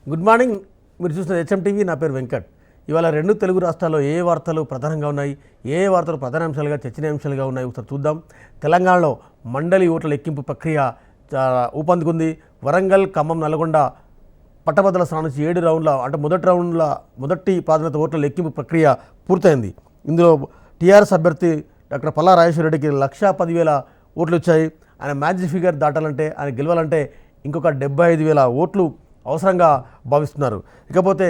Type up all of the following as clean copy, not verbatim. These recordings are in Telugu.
Good morning. మీరు చూసిన హెచ్ఎంటీవీ. నా పేరు వెంకట్. ఇవాళ రెండు తెలుగు రాష్ట్రాల్లో ఏ వార్తలు ప్రధానంగా ఉన్నాయి, ఏ వార్తలు ప్రధానాంశాలుగా చర్చనీయాంశాలుగా ఉన్నాయి ఒకసారి చూద్దాం. తెలంగాణలో మండలి ఓట్ల లెక్కింపు ప్రక్రియ ఊపందుకుంది. వరంగల్, ఖమ్మం, నల్గొండ పట్టభద్రుల స్థానం నుంచి 7 రౌండ్ల అంటే మొదటి ప్రాధాన్యత ఓట్ల లెక్కింపు ప్రక్రియ పూర్తయింది. ఇందులో టీఆర్ఎస్ అభ్యర్థి డాక్టర్ పల్లా రాజేశ్వర రెడ్డికి 1,10,000 ఓట్లు వచ్చాయి. ఆయన మ్యాజిక్ ఫిగర్ దాటాలంటే, ఆయన గెలవాలంటే ఇంకొక 75,000 ఓట్లు అవసరంగా భావిస్తున్నారు. ఇకపోతే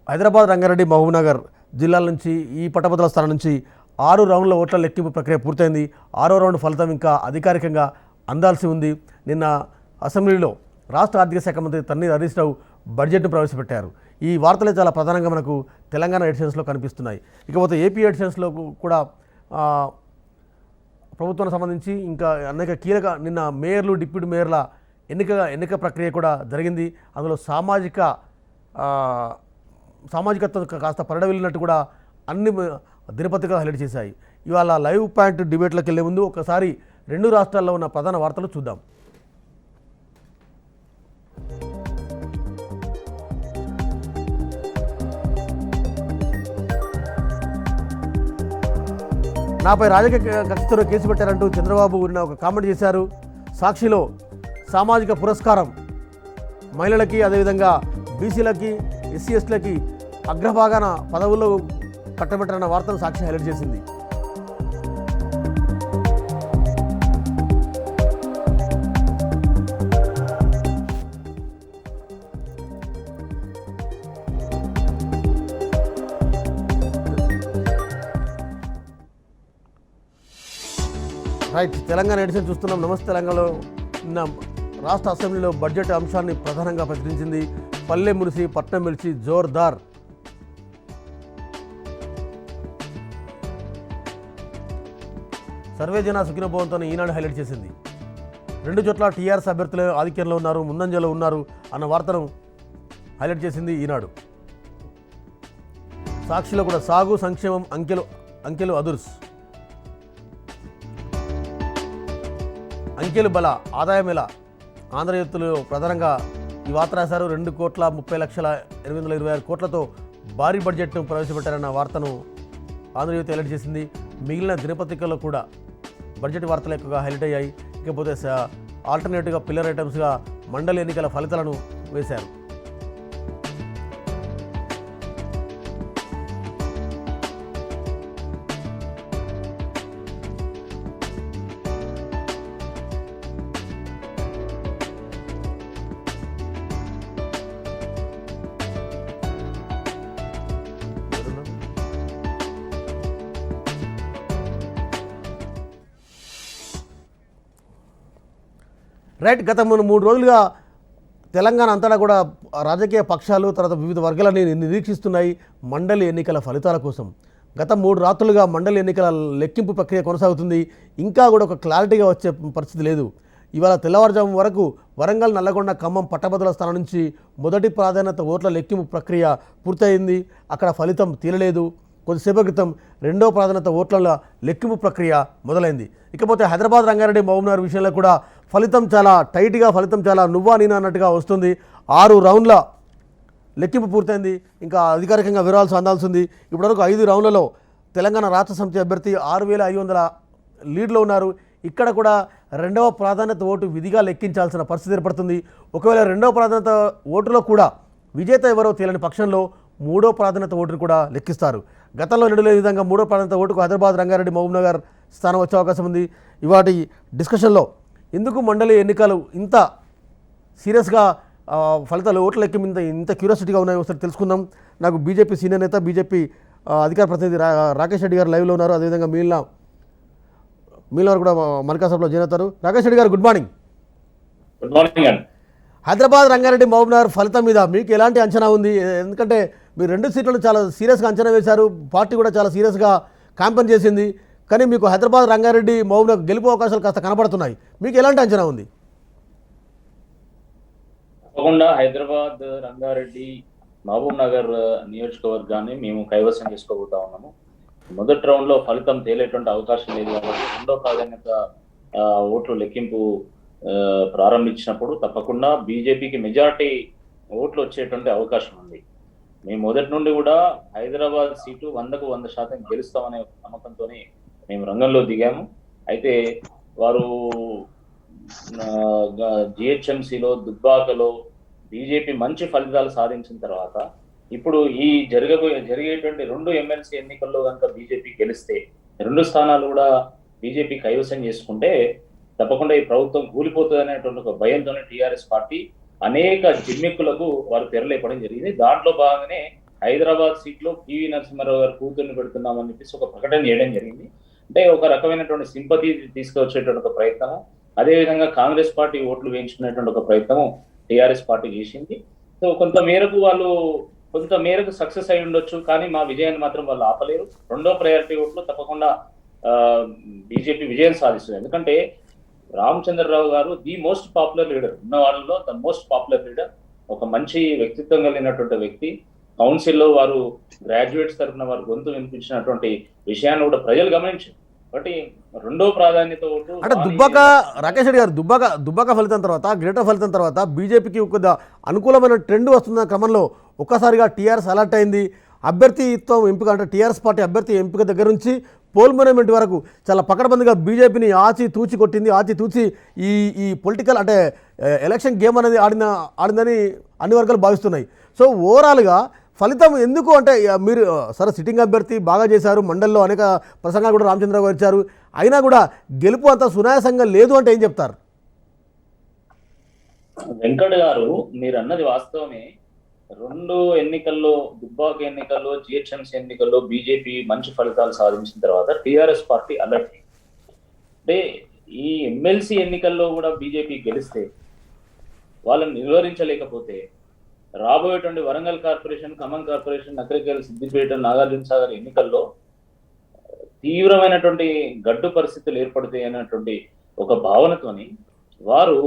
హైదరాబాద్, రంగారెడ్డి, మహబూబ్నగర్ జిల్లాల నుంచి ఈ పట్టభద్రుల స్థానం నుంచి 6 రౌండ్ల ఓట్ల లెక్కింపు ప్రక్రియ పూర్తయింది. 6వ రౌండ్ ఫలితం ఇంకా అధికారికంగా అందాల్సి ఉంది. నిన్న అసెంబ్లీలో రాష్ట్ర ఆర్థిక శాఖ మంత్రి తన్నీర్ హరీష్ రావు బడ్జెట్ను ప్రవేశపెట్టారు. ఈ వార్తలే చాలా ప్రధానంగా మనకు తెలంగాణ ఎడిషన్స్లో కనిపిస్తున్నాయి. ఇకపోతే ఏపీ ఎడిషన్స్లో కూడా ప్రభుత్వానికి సంబంధించి ఇంకా అనేక కీలక నిన్న మేయర్లు, డిప్యూటీ మేయర్ల ఎన్నిక ప్రక్రియ కూడా జరిగింది. అందులో సామాజికత్వం కాస్త పరిడవిల్లినట్టు కూడా అన్ని దినపత్రికలు హైలైట్ చేశాయి. ఇవాళ లైవ్ పాయింట్ డిబేట్లకు వెళ్లే ముందు ఒకసారి రెండు రాష్ట్రాల్లో ఉన్న ప్రధాన వార్తలు చూద్దాం. నాపై రాజకీయ కక్షతో కేసు పెట్టారంటూ చంద్రబాబు నిన్న ఒక కామెంట్ చేశారు. సాక్షిలో సామాజిక పురస్కారం మహిళలకి, అదేవిధంగా బీసీలకి, ఎస్సీ ఎస్టీలకి అగ్రభాగాన పదవుల్లో కట్టబెట్టారన్న వార్తను సాక్షి హైలైట్ చేసింది. రైట్, తెలంగాణ ఎడిషన్ చూస్తున్నాం. నమస్తే తెలంగాణలో నిన్న రాష్ట్ర అసెంబ్లీలో బడ్జెట్ అంశాన్ని ప్రధానంగా ప్రచురించింది. పల్లె మురిసి, పట్నం మిలిచి జోర్దార్. సర్వే జన సుఖినభవంతో ఈనాడు హైలైట్ చేసింది. రెండు చోట్ల టీఆర్ఎస్ అభ్యర్థులు ఆధిక్యంలో ఉన్నారు, ముందంజలో ఉన్నారు అన్న వార్తను హైలైట్ చేసింది ఈనాడు. సాక్షిలో కూడా సాగు, సంక్షేమం, అంకెలు అదుర్స్. అంకెలు బల, ఆదాయం ఎలా, ఆంధ్రజ్యోతిలో ప్రధానంగా ఈ వార్త రాశారు. 2,30,826 కోట్లతో భారీ బడ్జెట్ను ప్రవేశపెట్టారన్న వార్తను ఆంధ్రజ్యోతి హైలైట్ చేసింది. మిగిలిన దినపత్రికల్లో కూడా బడ్జెట్ వార్తలు ఎక్కువగా హైలైట్ అయ్యాయి. ఇకపోతే ఆల్టర్నేటివ్గా పిల్లర్ ఐటమ్స్గా మండలి ఎన్నికల ఫలితాలను వేశారు. రైట్, గత 3 రోజులుగా తెలంగాణ అంతటా కూడా రాజకీయ పక్షాలు, తర్వాత వివిధ వర్గాలని నిరీక్షిస్తున్నాయి మండలి ఎన్నికల ఫలితాల కోసం. గత 3 రాత్రులుగా మండలి ఎన్నికల లెక్కింపు ప్రక్రియ కొనసాగుతుంది. ఇంకా కూడా ఒక క్లారిటీగా వచ్చే పరిస్థితి లేదు. ఇవాళ తెల్లవారుజాము వరకు వరంగల్, నల్లగొండ, ఖమ్మం పట్టభద్రుల స్థానం నుంచి మొదటి ప్రాధాన్యత ఓట్ల లెక్కింపు ప్రక్రియ పూర్తయింది. అక్కడ ఫలితం తేలలేదు. కొద్దిసేపటి క్రితం రెండో ప్రాధాన్యత ఓట్ల లెక్కింపు ప్రక్రియ మొదలైంది. ఇకపోతే హైదరాబాద్, రంగారెడ్డి, మహబూబ్నగర్ విషయంలో కూడా ఫలితం చాలా టైట్గా, ఫలితం చాలా నువ్వా నీనా అన్నట్టుగా వస్తుంది. 6 రౌండ్ల లెక్కింపు పూర్తయింది. ఇంకా అధికారికంగా వివరాలు అందాల్సి ఉంది. ఇప్పటివరకు 5 రౌండ్లలో తెలంగాణ రాష్ట్ర సమితి అభ్యర్థి 6,500 లీడ్లో ఉన్నారు. ఇక్కడ కూడా రెండవ ప్రాధాన్యత ఓటు విధిగా లెక్కించాల్సిన పరిస్థితి ఏర్పడుతుంది. ఒకవేళ రెండవ ప్రాధాన్యత ఓటులో కూడా విజేత ఎవరో తేలని పక్షంలో మూడో ప్రాధాన్యత ఓటును కూడా లెక్కిస్తారు. గతంలో లేని విధంగా మూడో ప్రాధాన్యత ఓటుకు హైదరాబాద్, రంగారెడ్డి, మహబూబ్నగర్ స్థానం వచ్చే అవకాశం ఉంది. ఇవాటి డిస్కషన్లో ఎందుకు మండలి ఎన్నికలు ఇంత సీరియస్గా ఫలితాలు ఓట్ల లెక్కింపు ఇంత క్యూరియాసిటీగా ఉన్నాయో ఒకసారి తెలుసుకుందాం. నాకు బీజేపీ సీనియర్ నేత, బీజేపీ అధికార ప్రతినిధి రాకేష్ రెడ్డి గారు లైవ్లో ఉన్నారు. అదేవిధంగా మిగిలిన వారు కూడా మల్కాసాబ్లో జాయిన్ అవుతారు. రాకేష్ రెడ్డి గారు, గుడ్ మార్నింగ్. గుడ్ మార్నింగ్ అండి. హైదరాబాద్, రంగారెడ్డి, మహబూబ్నగర్ ఫలితం మీద మీకు ఎలాంటి అంచనా ఉంది? ఎందుకంటే మీరు 2 సీట్లను చాలా సీరియస్గా అంచనా వేశారు, పార్టీ కూడా చాలా సీరియస్గా క్యాంపెయిన్ చేసింది. కానీ మీకు హైదరాబాద్, రంగారెడ్డి, మహబూబ్నగర్ గెలుపు అవకాశాలు కాస్త కనబడుతున్నాయి. మీకు ఎలాంటి అంచనా ఉంది? తప్పకుండా హైదరాబాద్, రంగారెడ్డి, మహబూబ్ నగర్ నియోజకవర్గాన్ని మేము కైవసం చేసుకోబోతా ఉన్నాము. మొదటి రౌండ్ లో ఫలితం తేలేటువంటి అవకాశం లేదు కాబట్టి రెండో ప్రాధాన్యత ఓట్లు లెక్కింపు ప్రారంభించినప్పుడు తప్పకుండా బీజేపీకి మెజార్టీ ఓట్లు వచ్చేటువంటి అవకాశం ఉంది. మేము మొదటి నుండి కూడా హైదరాబాద్ సీటు 100% గెలుస్తామనే ఒక నమ్మకంతోనే మేము రంగంలో దిగాము. అయితే వారు జిహెచ్ఎంసీలో దుబ్బాకలో బీజేపీ మంచి ఫలితాలు సాధించిన తర్వాత ఇప్పుడు ఈ జరిగేటువంటి 2 ఎమ్మెల్సీ ఎన్నికల్లో కనుక బీజేపీ గెలిస్తే 2 స్థానాలు కూడా బీజేపీ కైవసం చేసుకుంటే తప్పకుండా ఈ ప్రభుత్వం కూలిపోతుంది అనేటువంటి ఒక భయంతోనే టీఆర్ఎస్ పార్టీ అనేక జిమ్మిక్కులకు వారు తెరలేపడం జరిగింది. దాంట్లో భాగంగానే హైదరాబాద్ సీట్లో పివి నరసింహారావు గారు కూతుర్ని పెడుతున్నామని చెప్పేసి ఒక ప్రకటన చేయడం జరిగింది. అంటే ఒక రకమైనటువంటి సింపతి తీసుకొచ్చేటువంటి ఒక ప్రయత్నం, అదేవిధంగా కాంగ్రెస్ పార్టీ ఓట్లు వేయించుకునేటువంటి ఒక ప్రయత్నం టీఆర్ఎస్ పార్టీ చేసింది. సో కొంత మేరకు సక్సెస్ అయి ఉండొచ్చు, కానీ మా విజయాన్ని మాత్రం వాళ్ళు ఆపలేరు. రెండో ప్రయారిటీ ఓట్లు తప్పకుండా బీజేపీ విజయం సాధిస్తుంది. ఎందుకంటే రామచంద్రరావు గారు ది మోస్ట్ పాపులర్ లీడర్, ఉన్న వాళ్ళలో ద మోస్ట్ పాపులర్ లీడర్, ఒక మంచి వ్యక్తిత్వం కలిగినటువంటి వ్యక్తి. కౌన్సిల్లో వారు గ్రాడ్యుయేట్స్ తరఫున వారు గొంతు వినిపించినటువంటి విషయాన్ని కూడా ప్రజలు గమనించారు. కాబట్టి రెండో ప్రాధాన్యత ఓటు అంటే రాకేష్ రెడ్డి గారు దుబ్బాక ఫలితం తర్వాత, గ్రేటర్ ఫలితం తర్వాత బీజేపీకి ఒక అనుకూలమైన ట్రెండ్ వస్తున్న క్రమంలో ఒక్కసారిగా టీఆర్ఎస్ అలర్ట్ అయింది. అభ్యర్థిత్వం ఎంపిక అంటే టీఆర్ఎస్ పార్టీ అభ్యర్థి ఎంపిక దగ్గర నుంచి పోల్ మేనేజ్మెంట్ వరకు చాలా పకడ్బందీగా బీజేపీని ఆచితూచి కొట్టింది. ఆచితూచి ఈ పొలిటికల్ అంటే ఎలక్షన్ గేమ్ అనేది ఆడిందని అన్ని వర్గాలు భావిస్తున్నాయి. సో ఓవరాల్గా ఫలితం ఎందుకు అంటే మీరు సరే సిట్టింగ్ అభ్యర్థి బాగా చేశారు, మండలిలో అనేక ప్రసంగాలు కూడా రామచంద్రరావు గారు ఇచ్చారు, అయినా కూడా గెలుపు అంత సునాయాసంగా లేదు అంటే ఏం చెప్తారు? వెంకట్ గారు మీరు అన్నది వాస్తవమే. 2 ఎన్నికల్లో, దుబ్బాక ఎన్నికల్లో, జిహెచ్ఎంసీ ఎన్నికల్లో బీజేపీ మంచి ఫలితాలు సాధించిన తర్వాత టీఆర్ఎస్ పార్టీ అలర్ట్. అంటే ఈ ఎమ్మెల్సీ ఎన్నికల్లో కూడా బీజేపీ గెలిస్తే వాళ్ళని నిలువరించలేకపోతే రాబోయేటువంటి వరంగల్ కార్పొరేషన్, ఖమ్మం కార్పొరేషన్, నకరికల్, సిద్దిపేట, నాగార్జున సాగర్ ఎన్నికల్లో తీవ్రమైనటువంటి గడ్డు పరిస్థితులు ఏర్పడతాయి అన్నటువంటి ఒక భావనతోని వారు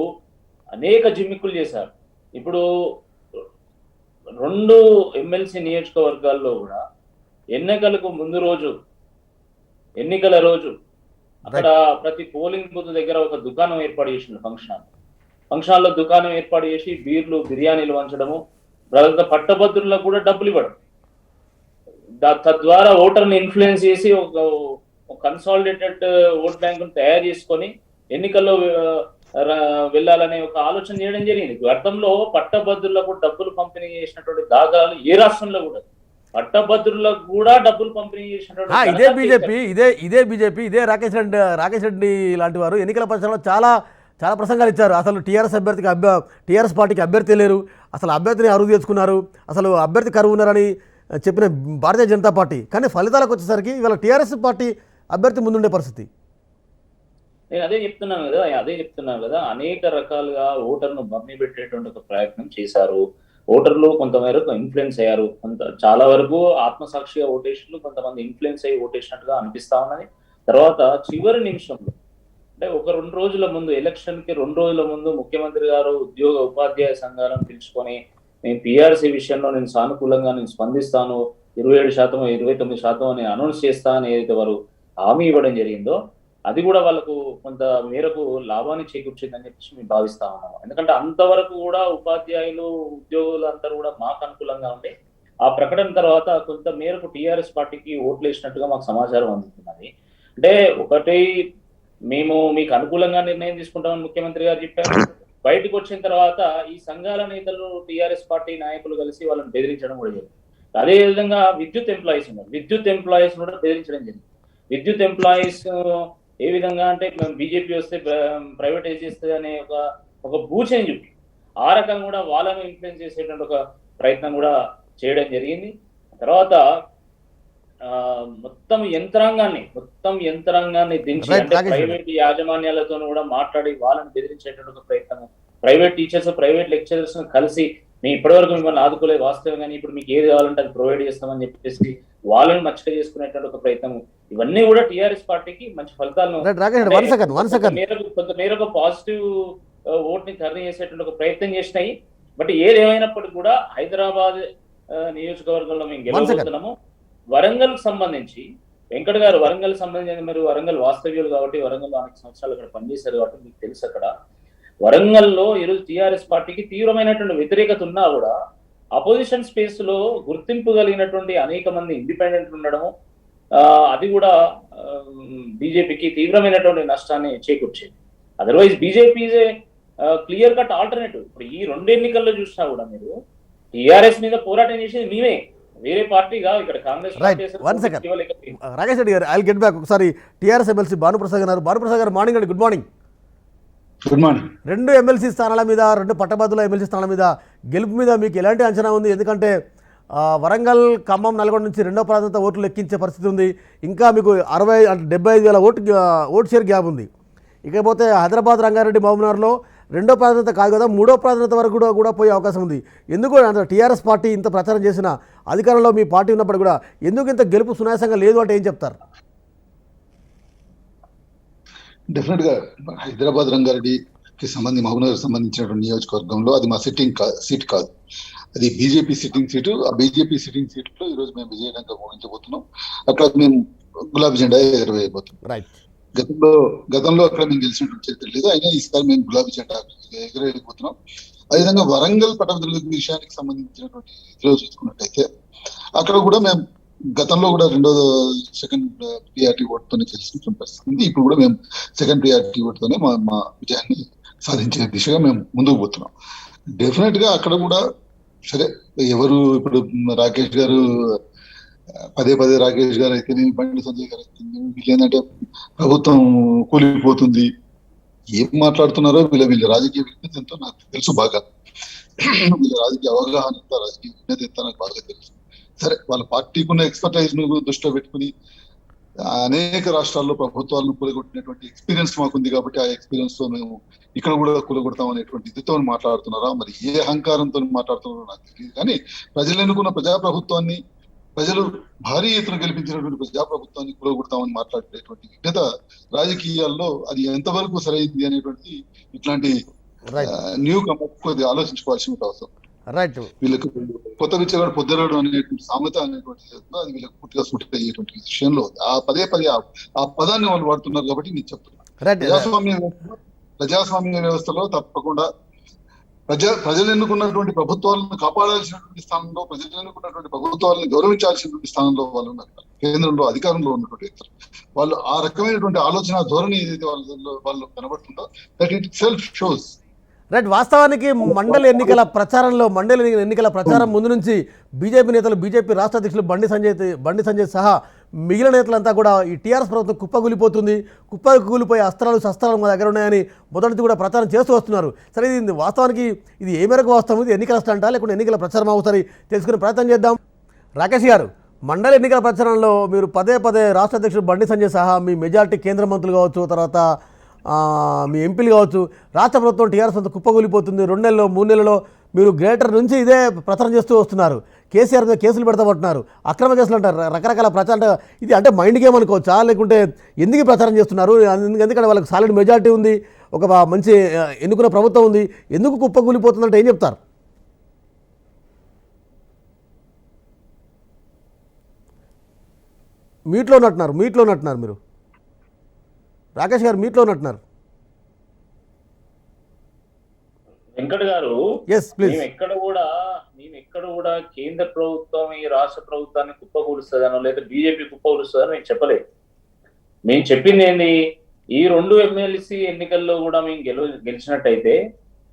అనేక జిమ్మిక్కులు చేశారు. ఇప్పుడు 2 ఎమ్మెల్సీ నియోజకవర్గాల్లో కూడా ఎన్నికలకు ముందు రోజు, ఎన్నికల రోజు అక్కడ ప్రతి పోలింగ్ బూత్ దగ్గర ఒక దుకాణం ఏర్పాటు చేసింది. ఫంక్షన్ హాల్లో దుకాణం ఏర్పాటు చేసి బీర్లు, బిర్యానీలు వంచడము, పట్టభద్రులకు కూడా డబ్బులు ఇవ్వడం, తద్వారా ఓటర్ని ఇన్ఫ్లుయెన్స్ చేసి ఒక కన్సాలిడేటెడ్ ఓట్ బ్యాంకును తయారు చేసుకొని ఎన్నికల్లో వెళ్ళాలనే ఒక ఆలోచన చేయడం జరిగింది. గతంలో పట్టభద్రులకు డబ్బులు పంపిణీ చేసినటువంటి దాఖలాలు ఏ రాష్ట్రంలో కూడా, పట్టభద్రులకు కూడా డబ్బులు పంపిణీ చేసినటువంటి ఇదే బీజేపీ ఇదే రాకేష్ రెడ్డి లాంటి వారు ఎన్నికల పరిశ్రమలో చాలా ప్రసంగాలు ఇచ్చారు. అసలు టీఆర్ఎస్ పార్టీకి అభ్యర్థి లేరు, అసలు అభ్యర్థిని అరువు తెచ్చుకున్నారు, అసలు అభ్యర్థి కరువు ఉన్నారని చెప్పిన భారతీయ జనతా పార్టీ. కానీ ఫలితాలకు వచ్చేసరికి ఇవాళ టీఆర్ఎస్ పార్టీ అభ్యర్థి ముందుండే పరిస్థితి. నేను అదే చెప్తున్నాను కదా అనేక రకాలుగా ఓటర్ను బమ్మి పెట్టేటువంటి ఒక ప్రయత్నం చేశారు. ఓటర్లు కొంతమేరకు ఇన్ఫ్లుయెన్స్ అయ్యారు, చాలా వరకు ఆత్మసాక్షిగా ఓటేషన్లు, కొంతమంది ఇన్ఫ్లుయెన్స్ అయ్యి ఓటేసినట్టుగా అనిపిస్తా ఉన్నది. తర్వాత చివరి నిమిషంలో అంటే ఒక 2 రోజుల ముందు, ఎలక్షన్ కి 2 రోజుల ముందు ముఖ్యమంత్రి గారు ఉద్యోగ ఉపాధ్యాయ సంఘాలను పిలుచుకొని నేను పిఆర్సీ విషయంలో నేను సానుకూలంగా నేను స్పందిస్తాను, 27%, 29% అని అనౌన్స్ చేస్తా అని ఏదైతే వారు హామీ ఇవ్వడం జరిగిందో అది కూడా వాళ్ళకు కొంత మేరకు లాభాన్ని చేకూర్చిందని చెప్పేసి మేము భావిస్తా ఉన్నాము. ఎందుకంటే అంతవరకు కూడా ఉపాధ్యాయులు, ఉద్యోగులు అందరూ కూడా మాకు అనుకూలంగా ఉండి ఆ ప్రకటన తర్వాత కొంత మేరకు టీఆర్ఎస్ పార్టీకి ఓట్లు వేసినట్టుగా మాకు సమాచారం అందుతున్నది. అంటే ఒకటి, మేము మీకు అనుకూలంగా నిర్ణయం తీసుకుంటామని ముఖ్యమంత్రి గారు చెప్పారు. బయటకు వచ్చిన తర్వాత ఈ సంఘాల నేతలు, టీఆర్ఎస్ పార్టీ నాయకులు కలిసి వాళ్ళని బెదిరించడం కూడా జరిగింది. అదే విధంగా విద్యుత్ ఎంప్లాయీస్ ఉన్నారు, విద్యుత్ ఎంప్లాయీస్ కూడా బెదిరించడం జరిగింది. విద్యుత్ ఎంప్లాయీస్ ఏ విధంగా అంటే బీజేపీ వస్తే ప్రైవేటైజ్ చేస్తుంది అనే ఒక భూచని చెప్పి ఆ రకంగా కూడా వాళ్ళను ఇన్ఫ్లుయెన్స్ చేసేటువంటి ఒక ప్రయత్నం కూడా చేయడం జరిగింది. తర్వాత మొత్తం యంత్రాంగాన్ని దించి అంటే ప్రైవేట్ యాజమాన్యాలతో కూడా మాట్లాడి వాళ్ళని బెదిరించేటువంటి ఒక ప్రయత్నం, ప్రైవేట్ టీచర్స్, ప్రైవేట్ లెక్చరర్స్ కలిసి మేము ఇప్పటివరకు మిమ్మల్ని ఆదుకోలేదు వాస్తవం, కానీ ఇప్పుడు మీకు ఏది కావాలంటే అది ప్రొవైడ్ చేస్తామని చెప్పేసి వాళ్ళని మచ్చక చేసుకునేటువంటి ఒక ప్రయత్నం, ఇవన్నీ కూడా టీఆర్ఎస్ పార్టీకి మంచి ఫలితాలను కొంత మేరకు పాజిటివ్ ఓట్ ని టర్న్ చేసేటువంటి ఒక ప్రయత్నం చేసినాయి. బట్ ఏదేమైనప్పటికీ కూడా హైదరాబాద్ నియోజకవర్గంలో మేము గెలవబోతున్నాము. వరంగల్ సంబంధించి వెంకట్ గారు, వరంగల్ సంబంధించి మీరు వరంగల్ వాస్తవ్యులు కాబట్టి, వరంగల్ అనేక సంవత్సరాలు అక్కడ పనిచేశారు కాబట్టి మీకు తెలుసు. అక్కడ వరంగల్లో ఈరోజు టీఆర్ఎస్ పార్టీకి తీవ్రమైనటువంటి వ్యతిరేకత ఉన్నా కూడా అపోజిషన్ స్పేస్ లో గుర్తింపు కలిగినటువంటి అనేక మంది ఇండిపెండెంట్ ఉండడము అది కూడా బీజేపీకి తీవ్రమైనటువంటి నష్టాన్ని చేకూర్చేది. Otherwise BJP is a clear cut alternative. ఇప్పుడు ఈ 2 ఎన్నికల్లో చూసినా కూడా మీరు టీఆర్ఎస్ మీద పోరాటం చేసేది మేమే, వేరే పార్టీగా ఇక్కడ కాంగ్రెస్ రాకేష్ రెడ్డి గారు, ఐ గెట్ బ్యాక్. ఒకసారి టీఆర్ఎస్ ఎమ్మెల్సీ భానుప్రసాద్ గారు. భానుప్రసాద్ గారు, మార్నింగ్ అండి. Good morning. Good morning. 2 MLC స్థానాల మీద, 2 పట్టభద్రుల ఎమ్మెల్సీ స్థానాల మీద గెలుపు మీద మీకు ఎలాంటి అంచనా ఉంది? ఎందుకంటే వరంగల్, ఖమ్మం, నల్గొండ నుంచి 2వ ప్రాధాన్యత ఓట్లు లెక్కించే పరిస్థితి ఉంది. ఇంకా మీకు 75,000 ఓటు షేర్ గ్యాప్ ఉంది. ఇకపోతే హైదరాబాద్, రంగారెడ్డి, మహబూబ్నగర్లో 2వ ప్రాధాన్యత కాదు కదా, 3వ ప్రాధాన్యత వరకు కూడా పోయే అవకాశం ఉంది. ఎందుకు టీఆర్ఎస్ పార్టీ ఇంత ప్రచారం చేసిన, అధికారంలో మీ పార్టీ ఉన్నప్పుడు కూడా ఎందుకు ఇంత గెలుపు సునాయాసంగా లేదు అంటే ఏం చెప్తారు? డెఫినెట్ గా హైదరాబాద్, రంగారెడ్డికి మహబూబ్నగర్ సంబంధించినటువంటి నియోజకవర్గంలో అది మా సీట్ కాదు, అది బీజేపీ సిట్టింగ్ సీటు. ఆ బీజేపీ సిట్టింగ్ సీట్లో ఈరోజు మేము విజయవంతంగా ఊహించబోతున్నాం. అక్కడ మేము గులాబీ జెండా ఎగరవేయబోతున్నాం. రైట్. గతంలో అక్కడ మేము గెలిచినటువంటి చరిత్ర లేదు, అయినా ఈసారి మేము గులాబీ జెండా ఎగరవేయబోతున్నాం. అదేవిధంగా వరంగల్ పట్టభద్రుల విషయానికి సంబంధించినటువంటి ఇదిలో చూసుకున్నట్టయితే అక్కడ కూడా మేము గతంలో కూడా సెకండ్ ప్రియారిటీ ఓటుతోనే గెలిచినటువంటి పరిస్థితి ఉంది. ఇప్పుడు కూడా మేము సెకండ్ ప్రియారిటీ ఓటుతోనే మా విజయాన్ని సాధించే దిశగా మేము ముందుకు పోతున్నాం. డెఫినెట్ గా అక్కడ కూడా సరే, ఎవరు ఇప్పుడు రాకేష్ గారు పదే రాకేష్ గారు అయితే, బండి సంజయ్ గారు అయితే, వీళ్ళు ఏంటంటే ప్రభుత్వం కూలిపోతుంది ఏం మాట్లాడుతున్నారో వీళ్ళ రాజకీయ విజ్ఞత ఎంతో నాకు తెలుసు బాగా. వీళ్ళ రాజకీయ అవగాహన ఎంత, రాజకీయ విజ్ఞత ఎంత నాకు బాగా తెలుసు. సరే, వాళ్ళ పార్టీకి ఉన్న ఎక్స్పర్టైజ్ ను దృష్టిలో పెట్టుకుని అనేక రాష్ట్రాల్లో ప్రభుత్వాలను కూలగొట్టినటువంటి ఎక్స్పీరియన్స్ మాకుంది కాబట్టి ఆ ఎక్స్పీరియన్స్ తో మేము ఇక్కడ కూడా కూలగొడతాం అనేటువంటి ఇదితో మాట్లాడుతున్నారా, మరి ఏ అహంకారంతో మాట్లాడుతున్నారో నాకు తెలియదు. కానీ ప్రజలు ఎన్నుకున్న ప్రజాప్రభుత్వాన్ని, ప్రజలు భారీ ఎత్తున గెలిపించినటువంటి ప్రజాప్రభుత్వాన్ని కూలగొడతామని మాట్లాడేటువంటి విజ్ఞత రాజకీయాల్లో అది ఎంతవరకు సరైంది అనేటువంటి ఇట్లాంటి న్యూ కమర్స్ ఆలోచించుకోవాల్సిన అవసరం. రైట్. వీళ్ళకి కొత్త విచ్చగాడు పొద్దురాడు అనేటువంటి సామెత అనేటువంటి అది వీళ్ళకి పూర్తిగా సూట్ అయ్యేటువంటి విషయంలో ఆ పదే ఆ పదాన్ని వాళ్ళు వాడుతున్నారు కాబట్టి నేను చెప్తున్నాను. ప్రజాస్వామ్య వ్యవస్థలో తప్పకుండా ప్రజలు ఎన్నుకున్నటువంటి ప్రభుత్వాలను కాపాడాల్సినటువంటి స్థానంలో, ప్రజలు ఎన్నుకున్నటువంటి ప్రభుత్వాలను గౌరవించాల్సినటువంటి స్థానంలో వాళ్ళు ఉన్నారు. కేంద్రంలో అధికారంలో ఉన్నటువంటి వ్యక్తులు వాళ్ళు ఆ రకమైనటువంటి ఆలోచన ధోరణి ఏదైతే వాళ్ళు కనబడుతుందో that itself shows. Right. వాస్తవానికి మండలి ఎన్నికల ప్రచారం ముందు నుంచి బీజేపీ నేతలు, బీజేపీ రాష్ట్ర అధ్యక్షులు బండి సంజయ్ సహా మిగిలిన నేతలంతా కూడా ఈ టీఆర్ఎస్ ప్రభుత్వం కుప్పకూలిపోయే అస్త్రాలు శస్త్రాలు మా దగ్గర ఉన్నాయని మొదటి కూడా ప్రచారం చేస్తూ వస్తున్నారు. సరే, ఇది వాస్తవానికి ఇది ఏ మేరకు వాస్తవం? ఇది ఎన్నికల స్టంటా లేకుంటే ఎన్నికల ప్రచారం అవుతారు తెలుసుకునే ప్రయత్నం చేద్దాం. రాకేష్ గారు, మండలి ఎన్నికల ప్రచారంలో మీరు పదే రాష్ట్ర అధ్యక్షుడు బండి సంజయ్ సహా మీ మెజార్టీ కేంద్ర మంత్రులు కావచ్చు, తర్వాత మీ ఎంపీలు కావచ్చు, రాష్ట్ర ప్రభుత్వం టీఆర్ఎస్ అంతా కుప్పకూలిపోతుంది, 2 నెలల్లో 3 నెలల్లో మీరు గ్రేటర్ నుంచి ఇదే ప్రచారం చేస్తూ వస్తున్నారు. కేసీఆర్ మీద కేసులు పెడతామంటున్నారు, అక్రమ కేసులు అంటారు, రకరకాల ప్రచారం. ఇది అంటే మైండ్ గేమ్ అనుకోవచ్చా, లేకుంటే ఎందుకు ప్రచారం చేస్తున్నారు? ఎందుకంటే వాళ్ళకి సాలిడ్ మెజార్టీ ఉంది, ఒక మంచి ఎన్నుకున్న ప్రభుత్వం ఉంది, ఎందుకు కుప్పకూలిపోతుందంటే ఏం చెప్తారు? మీట్లో ఉన్నట్టున్నారు మీరు. రాకేష్ గారు మీట్లో ఉన్నట్టున్నారు. వెంకట్ గారు, మేము ఎక్కడ కూడా కేంద్ర ప్రభుత్వం ఈ రాష్ట్ర ప్రభుత్వాన్ని కుప్పకూలుస్తుందనో లేదా బీజేపీ కుప్పకూలుస్తుందని మేము చెప్పలేదు. మేము చెప్పింది ఏంది, ఈ 2 ఎమ్మెల్సీ ఎన్నికల్లో కూడా మేము గెలిచినట్టయితే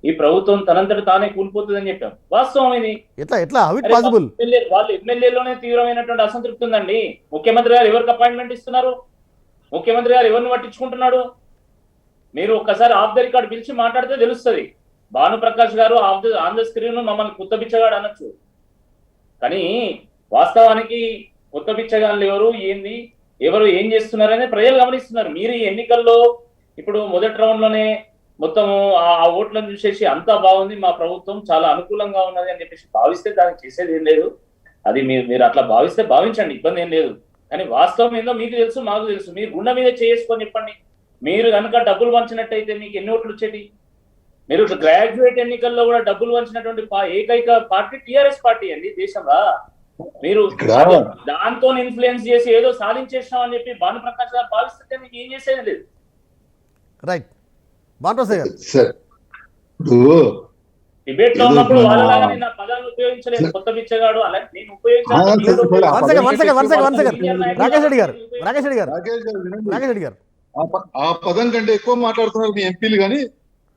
ఈ ప్రభుత్వం తనంతట తానే కూలిపోతుందని చెప్పాం. వాస్తవం ఇది. వాళ్ళ ఎమ్మెల్యేలోనే తీవ్రమైనటువంటి అసంతృప్తి ఉందండి. ముఖ్యమంత్రి గారు ఎవరికి అపాయింట్మెంట్ ఇస్తున్నారు? ముఖ్యమంత్రి గారు ఎవరిని పట్టించుకుంటున్నాడు? మీరు ఒక్కసారి ఆఫ్ ద రికార్డ్ పిలిచి మాట్లాడితే తెలుస్తుంది. భానుప్రకాష్ గారు ఆన్ ద స్క్రీన్ మమ్మల్ని కొత్త బిచ్చగాడు అనొచ్చు, కానీ వాస్తవానికి కొత్త బిచ్చగాళ్ళు ఎవరు ఏం చేస్తున్నారని ప్రజలు గమనిస్తున్నారు. మీరు ఈ ఎన్నికల్లో ఇప్పుడు మొదటి రౌండ్ లోనే మొత్తము ఆ ఓట్లను చూసేసి అంతా బాగుంది, మా ప్రభుత్వం చాలా అనుకూలంగా ఉన్నది అని చెప్పేసి భావిస్తే దానికి చేసేది ఏం లేదు. అది మీరు అట్లా భావిస్తే భావించండి, ఇబ్బంది ఏం లేదు. కానీ వాస్తవం ఏందో మీకు తెలుసు, మాకు తెలుసు. మీరు గుండె మీద చేసుకొని చెప్పండి. మీరు కనుక డబ్బులు పంచినట్టయితే మీకు ఎన్ని ఓట్లు వచ్చేది? మీరు గ్రాడ్యుయేట్ ఎన్నికల్లో కూడా డబ్బులు పంచినటువంటి ఏకైక పార్టీ టీఆర్ఎస్ పార్టీ అండి దేశంలో. మీరు దాంతో ఇన్ఫ్లుయెన్స్ చేసి ఏదో సాధించేసినాం అని చెప్పి భానుప్రకాష్ గారు భావిస్తుంటే మీకు ఏం చేసేది లేదు. రైట్. ఇప్పుడు డిబేట్ లో ఏదో ఉన్నప్పుడు మన- వాళ్ళలాగా నేను ఆ పదాలను ఉపయోగించలేదు, కొత్త బిచ్చగాడు అలా నేను ఉపయోగించాను. ఆ, Please, ఇప్పుడు ఆ వన్ పదం second one second one second one second senior నాయకులు రాకేష్ రెడ్డి గారు ఉపయోగించారు. రాకేష్ రెడ్డి గారు రాకేష్ గారు వినండి. రాకేష్ రెడ్డి గారు ఆ పదం కంటే ఎక్కువ మాట్లాడుతున్నారు మీ ఎంపీలు. కానీ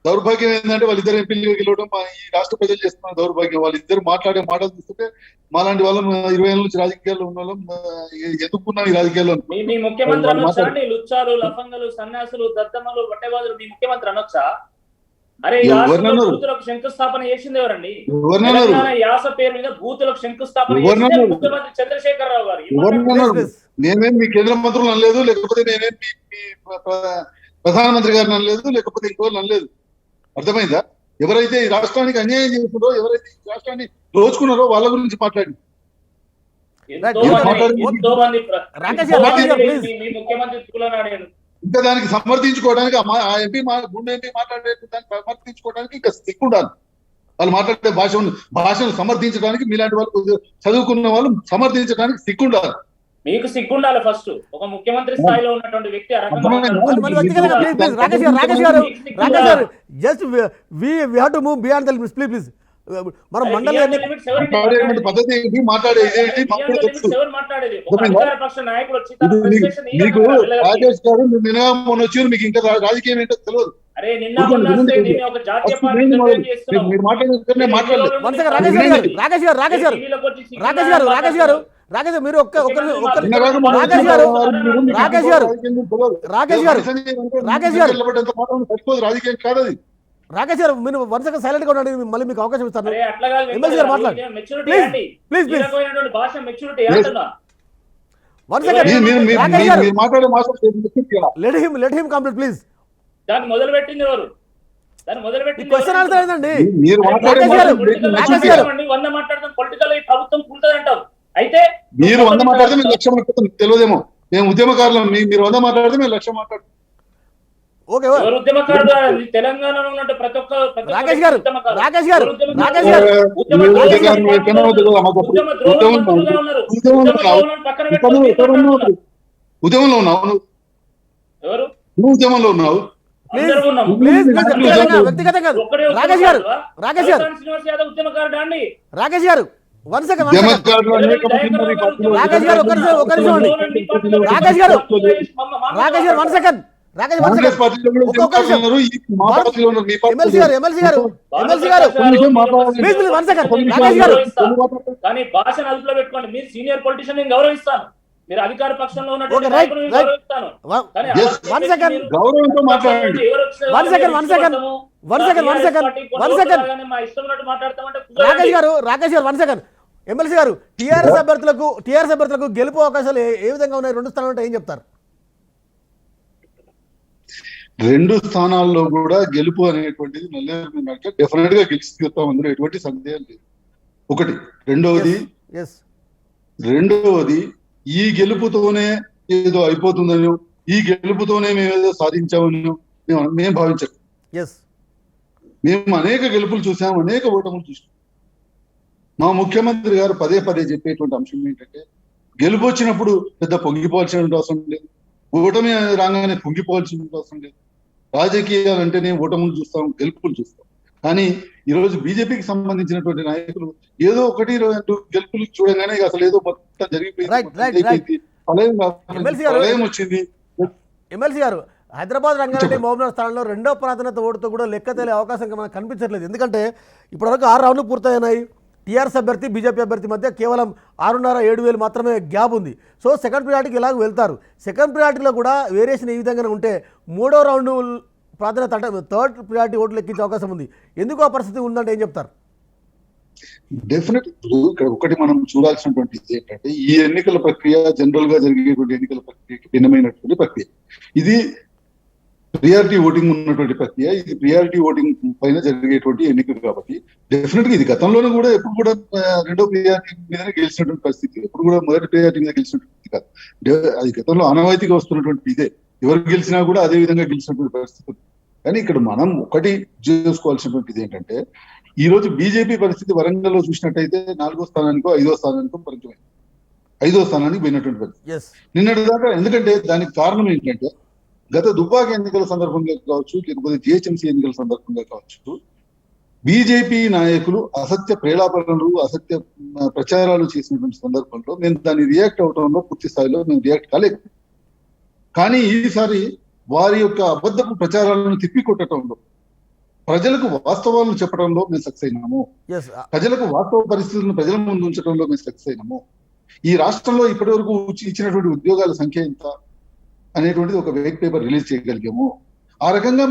దౌర్భాగ్యం ఏంటంటే వాళ్ళిద్దరు ఎంపీలు గెలవడం ఈ రాష్ట్ర ప్రజలు చేస్తున్న దౌర్భాగ్యం. వాళ్ళిద్దరు మాట్లాడే మాటలు చూస్తుంటే మాలాంటి వాళ్ళం 20 ఏళ్ళ నుంచి రాజకీయాల్లో ఉన్న వాళ్ళం ఎందుకున్నాం ఈ రాజకీయాల్లో. మీ ముఖ్యమంత్రి వాళ్ళు అనొచ్చా మాట్లాడు- అండి? లుచ్చాలు, లఫంగలు, సన్యాసులు, దద్దమ్మలు, వట్టెబాదులు మీ ముఖ్యమంత్రి అనొచ్చా? అరే ఈ ఎవరిని రాష్ట్రంలో అన్నారు? బూతులకు శంకుస్థాపన చేసింది ఎవరండి? ఎవరిని అన్నారు? తెలంగాణ యాస పేరు మీద బూతులకు శంకుస్థాపన ఎవరిని చేసింది అన్నారు? ముఖ్యమంత్రి చంద్రశేఖర్ రావు గారు. ఎవరిని Please, అన్నారు? please. నేనేం మీ కేంద్ర మంత్రులు అనలేదు, లేకపోతే నేనేం మీ ప్రధానమంత్రి గారిని అనలేదు, లేకపోతే ఇంకోళ్ళు అనలేదు. అర్థమైందా? ఎవరైతే ఈ రాష్ట్రానికి అన్యాయం చేస్తున్నారో, ఎవరైతే ఈ రాష్ట్రాన్ని దోచుకున్నారో వాళ్ళ గురించి మాట్లాడి ఎంతో మంది రాకేష్ గారు, రాకేష్ గారు, please. మీ ముఖ్యమంత్రి తులనాడారు. ఇంకా దానికి సమర్థించుకోవడానికి ఆ ఎంపీ గుండె ఎంపీ మాట్లాడే దాన్ని సమర్థించుకోవడానికి ఇంకా సిగ్గుండాలి. వాళ్ళు మాట్లాడే భాషను సమర్థించడానికి మీలాంటి వాళ్ళు చదువుకున్న వాళ్ళు సమర్థించడానికి సిగ్గుండాలి. మీకు సిగ్గుండాలి ఫస్ట్. ఒక ముఖ్యమంత్రి స్థాయిలో ఉన్నటువంటి వ్యక్తి ఆ రకంగా మాట్లాడుతున్నారు. మళ్ళీ వ్యక్తిగతంగా please please Rakesh garu Rakesh garu just we have to move beyond the limits please please మనం మండలి మాట్లాడే పద్ధతి ఏంటి, మాట్లాడే ఇదేంటి మాకు తెలుసు. మాట్లాడేది ఒక అధికార పక్ష నాయకుడు వచ్చి తన frustration ఈ మీకు రకంగా వెళ్ళగలిగి- రాజేష్ గారు నిన్న మొన్న వచ్చి మీకు ఇంకా రాజకీయం ఏంటో తెలియదు. అరే నిన్న మొన్న వస్తే నేను ఒక జాతీయ పార్టీ నిర్ణయం చేస్తున్నాను. మీరు మాట్లాడే మాట్లాడలేదు. వన్ సెకండ్ రాకేష్ గారు రాకేష్ గారు రాకేష్ గారు రాకేష్ గారు రాకేష్ గారు రాకేష్ గారు మీరు ఒక్క రాకేష్ గారు రాకేష్ గారు రాకేష్ గారు రాకేష్ గారు రాజకీయం కాదు అది. రాకేష్ గారు మీరు వన్ సెకండ్ సైలెంట్ గా ఉండండి, మళ్ళీ మీకు అవకాశం ఇస్తాను. అరే అట్లా కాదు ఎమ్మెల్సీ గారు మాట్లాడండి. మెచ్యూరిటీ Please, అండి. please, ఈ please. రకమైనటువంటి భాష మెచ్యూరిటీ అంటున్నా. వన్ సెకండ్ రాకేష్ గారు మీరు మాట్లాడే మాట్లాడే లెట్ హిమ్ కంప్లీట్ ప్లీజ్. దాన్ని మొదలు పెట్టింది ఎవరు? దాన్ని మొదలు ఈ పెట్టింది క్వశ్చన్ ఎవరు? ఆన్సర్ ఏంటండి? మీరు మాట్లాడే రాకేష్ గారు, మాటలు రాకేష్ గారు. వంద మాట్లాడతాం పొలిటికల్ ఈ ప్రభుత్వం కూలుతుంది అంటావు. అయితే మీరు 100 మాట్లాడితే మేము 100 మాట్లాడతాం తెలియదేమో. మేము ఉద్యమకారులం, మీరు 100 మాట్లాడితే మేము 100 మాట్లాడతాం. ఓకే ఎవరు ఉద్యమకారుడు? ఈ తెలంగాణలో ఉన్న ప్రతి ఒక్క రాకేష్ గారు ఉద్యమకారుడు. రాకేష్ గారు ఎవరు ఉద్యమకారుడు? రాకేష్ గారు ఉద్యమ ద్రోహులు మంత్రులుగా ఉన్నారు. ఉద్యమ ద్రోహులను పక్కన పెట్టుకొని మీరు మాట్లాడుతున్నారు. ఉద్యమంలో ఉన్నావు నువ్వు. ఎవరు? నువ్వు ఉద్యమంలో ఉన్నావు. ప్లీజ్ అందరూ ఉన్నాము. ప్లీజ్ వ్యక్తిగతంగా కాదు. ఒక్కడే రాకేష్ గారు ఉద్యమకారుడా? రాకేష్ గారు తలసాని శ్రీనివాస్ యాదవ్ ఉద్యమకారుడా అండి? రాకేష్ గారు వన్ సెకండ్ ఉద్యమకారులు అనేక మంది ఉన్నారు ఈ పార్టీలో. రాకేష్ గారు ఒక నిమిషం అండి. రాకేష్ గారు రాకేష్ గారు one second Rakesh one Congress second పార్టీలో కూడా ఒక్క నిమిషం. ఉన్నారు, ఈ మా పార్టీలో ఉన్నారు, మీ పార్టీలో ఎమ్మెల్సీ గారు ఎమ్మెల్సీ గారు please please one second Rakesh గారు కానీ భాషను అదుపులో పెట్టుకోండి. మీరు సీనియర్ పొలిటీషియన్ నేను గౌరవిస్తాను, మీరు అధికార పక్షంలో Okay, ఉన్నటువంటి right, నాయకులను నేను right. గౌరవిస్తాను. కానీ Yes. అలా One second. మీరు గౌరవంతో మాట్లాడండి. ఎవరు వచ్చినా One second, one second. ఇష్టపడతాము. One second, one TRS second. Party కొన్ని One ఓట్లు second. రాగానే మా ఇష్టం ఉన్నట్టు మాట్లాడతామంటే రాకేష్ గారు వన్ సెకండ్ ఎమ్మెల్సీ గారు టీఆర్ఎస్ అభ్యర్థులకు గెలుపు అవకాశాలు ఏ విధంగా ఉన్నాయి? 2 స్థానాలు అంటే ఏం చెప్తారు? 2 స్థానాల్లో కూడా గెలుపు అనేటువంటిది నల్లేరు డెఫినెట్ గా గెలిచి తీరుతాం, అందులో ఎటువంటి సందేహం లేదు. ఒకటి. ఎస్ రెండవది ఈ గెలుపుతోనే ఏదో అయిపోతుందని, ఈ గెలుపుతోనే మేము ఏదో సాధించామని మేము భావించాం. ఎస్ మేము అనేక గెలుపులు చూసాం, అనేక ఓటములు చూసాం. మా ముఖ్యమంత్రి గారు పదే పదే చెప్పేటువంటి అంశం ఏంటంటే గెలుపు వచ్చినప్పుడు పెద్ద పొంగిపోవాల్సిన అవసరం లేదు, ఓటమి రాగానే పొంగిపోవాల్సిన అవసరం లేదు. రాజకీయాలు అంటేనే ఓటములు చూస్తాం, గెలుపులు చూస్తాం. కానీ ఈరోజు బీజేపీకి సంబంధించినటువంటి నాయకులు ఏదో 1-2 గెలుపులు చూడగానే అసలు ఏదో మొత్తం జరిగిపోయింది, ప్రళయం వచ్చింది. ఎమ్మెల్సీ గారు హైదరాబాద్ రంగారెడ్డి మహబూబ్నగర్ స్థానంలో 2వ ప్రాధాన్యత ఓటుతో కూడా లెక్క తేలే అవకాశం మనకు కనిపించట్లేదు. ఎందుకంటే ఇప్పటివరకు 6 రౌండ్లు పూర్తయినాయి. టీఆర్ఎస్ అభ్యర్థి బీజేపీ అభ్యర్థి మధ్య కేవలం 6,500-7,000 మాత్రమే గ్యాప్ ఉంది. సో సెకండ్ ప్రియారిటీకి ఇలాగ వెళ్తారు. సెకండ్ ప్రియారిటీలో కూడా వేరియేషన్ ఈ విధంగానే ఉంటే 3వ రౌండ్ ప్రాధాన్యత అంటే 3rd ప్రియారిటీ ఓట్లు లెక్కించే అవకాశం ఉంది. ఎందుకు ఆ పరిస్థితి ఉందంటే ఏం చెప్తారు? డెఫినెట్ ఇక్కడ ఒకటి మనం చూడాల్సినటువంటిది ఏంటంటే ఈ ఎన్నికల ప్రక్రియ జనరల్ గా జరిగేటువంటి ఎన్నికల ప్రక్రియకి భిన్నమైనటువంటి ప్రక్రియ. ఇది ప్రియారిటీ ఓటింగ్ ఉన్నటువంటి ప్రక్రియ, ఇది ప్రియారిటీ ఓటింగ్ పైన జరిగేటువంటి ఎన్నికలు కాబట్టి డెఫినెట్ గా ఇది గతంలోనూ కూడా ఎప్పుడు కూడా 2వ ప్రియారిటీ మీదనే గెలిచినటువంటి పరిస్థితి, ఎప్పుడు కూడా మొదటి ప్రియారిటీ మీద గెలిచినటువంటి కాదు. అది గతంలో ఆనవాయితీగా వస్తున్నటువంటి ఇదే, ఎవరు గెలిచినా కూడా అదే విధంగా గెలిచినటువంటి పరిస్థితి. కానీ ఇక్కడ మనం ఒకటి చేసుకోవాల్సినటువంటిది ఏంటంటే ఈ రోజు బీజేపీ పరిస్థితి వరంగల్లో చూసినట్టయితే 4వ స్థానానికో 5వ స్థానానికో పరిచయం, 5వ స్థానానికి పోయినటువంటి పరిస్థితి నిన్నటి దాకా. ఎందుకంటే దానికి కారణం ఏంటంటే గత దుబ్బాక ఎన్నికల సందర్భంగా కావచ్చు, లేకపోతే జిహెచ్ఎంసీ ఎన్నికల సందర్భంగా కావచ్చు, బీజేపీ నాయకులు అసత్య ప్రేలాపనలు, అసత్య ప్రచారాలు చేసినటువంటి సందర్భంలో మేము దాన్ని రియాక్ట్ అవడంలో పూర్తి స్థాయిలో మేము రియాక్ట్ కాలేదు. కానీ ఈసారి వారి యొక్క అబద్ధపు ప్రచారాలను తిప్పికొట్టడంలో, ప్రజలకు వాస్తవాలను చెప్పడంలో మేము సక్సెస్ అయినాము. Yes, ప్రజలకు వాస్తవ పరిస్థితులను ప్రజల ముందు ఉంచడంలో మేము సక్సెస్ అయినాము. ఈ రాష్ట్రంలో ఇప్పటి వరకు ఇచ్చినటువంటి ఉద్యోగాల సంఖ్య ఎంత అనేటువంటిది ఒక వైట్ పేపర్ రిలీజ్ చేయగలిగాము. ఆ రకంగా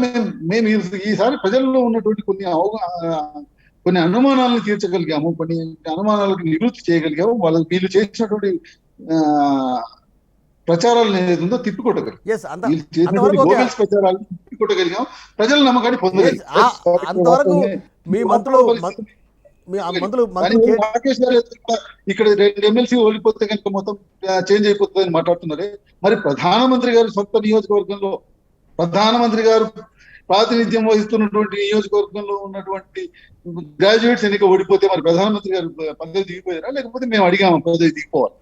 మేము ఈసారి ప్రజల్లో ఉన్నటువంటి కొన్ని అనుమానాలను తీర్చగలిగాము, కొన్ని అనుమానాలకు నివృత్తి చేయగలిగాము. వీళ్ళు చేసినటువంటి ప్రచారాలను ఏదైతే ఉందో తిప్పికొట్టగలిగాం. yes, వీళ్ళు చేసినటువంటి బోగస్ ప్రచారాలను తిప్పికొట్టగలిగాం. ప్రజల నమ్మకాన్ని పొందగలిగాం. అంతవరకు మీ మంత్రులు రాకేష్ గారు ఇక్కడ 2 ఎమ్మెల్సీ ఓడిపోతే కనుక మొత్తం చేంజ్ అయిపోతుందని మాట్లాడుతున్నారే, మరి ప్రధానమంత్రి గారు సొంత నియోజకవర్గంలో, ప్రధానమంత్రి గారు ప్రాతినిధ్యం వహిస్తున్నటువంటి నియోజకవర్గంలో ఉన్నటువంటి గ్రాడ్యుయేట్స్ ఎన్నిక ఓడిపోతే మరి ప్రధానమంత్రి గారు పదవి దిగిపోయారా, లేకపోతే మేము అడిగాము పదవి దిగిపోవాలి?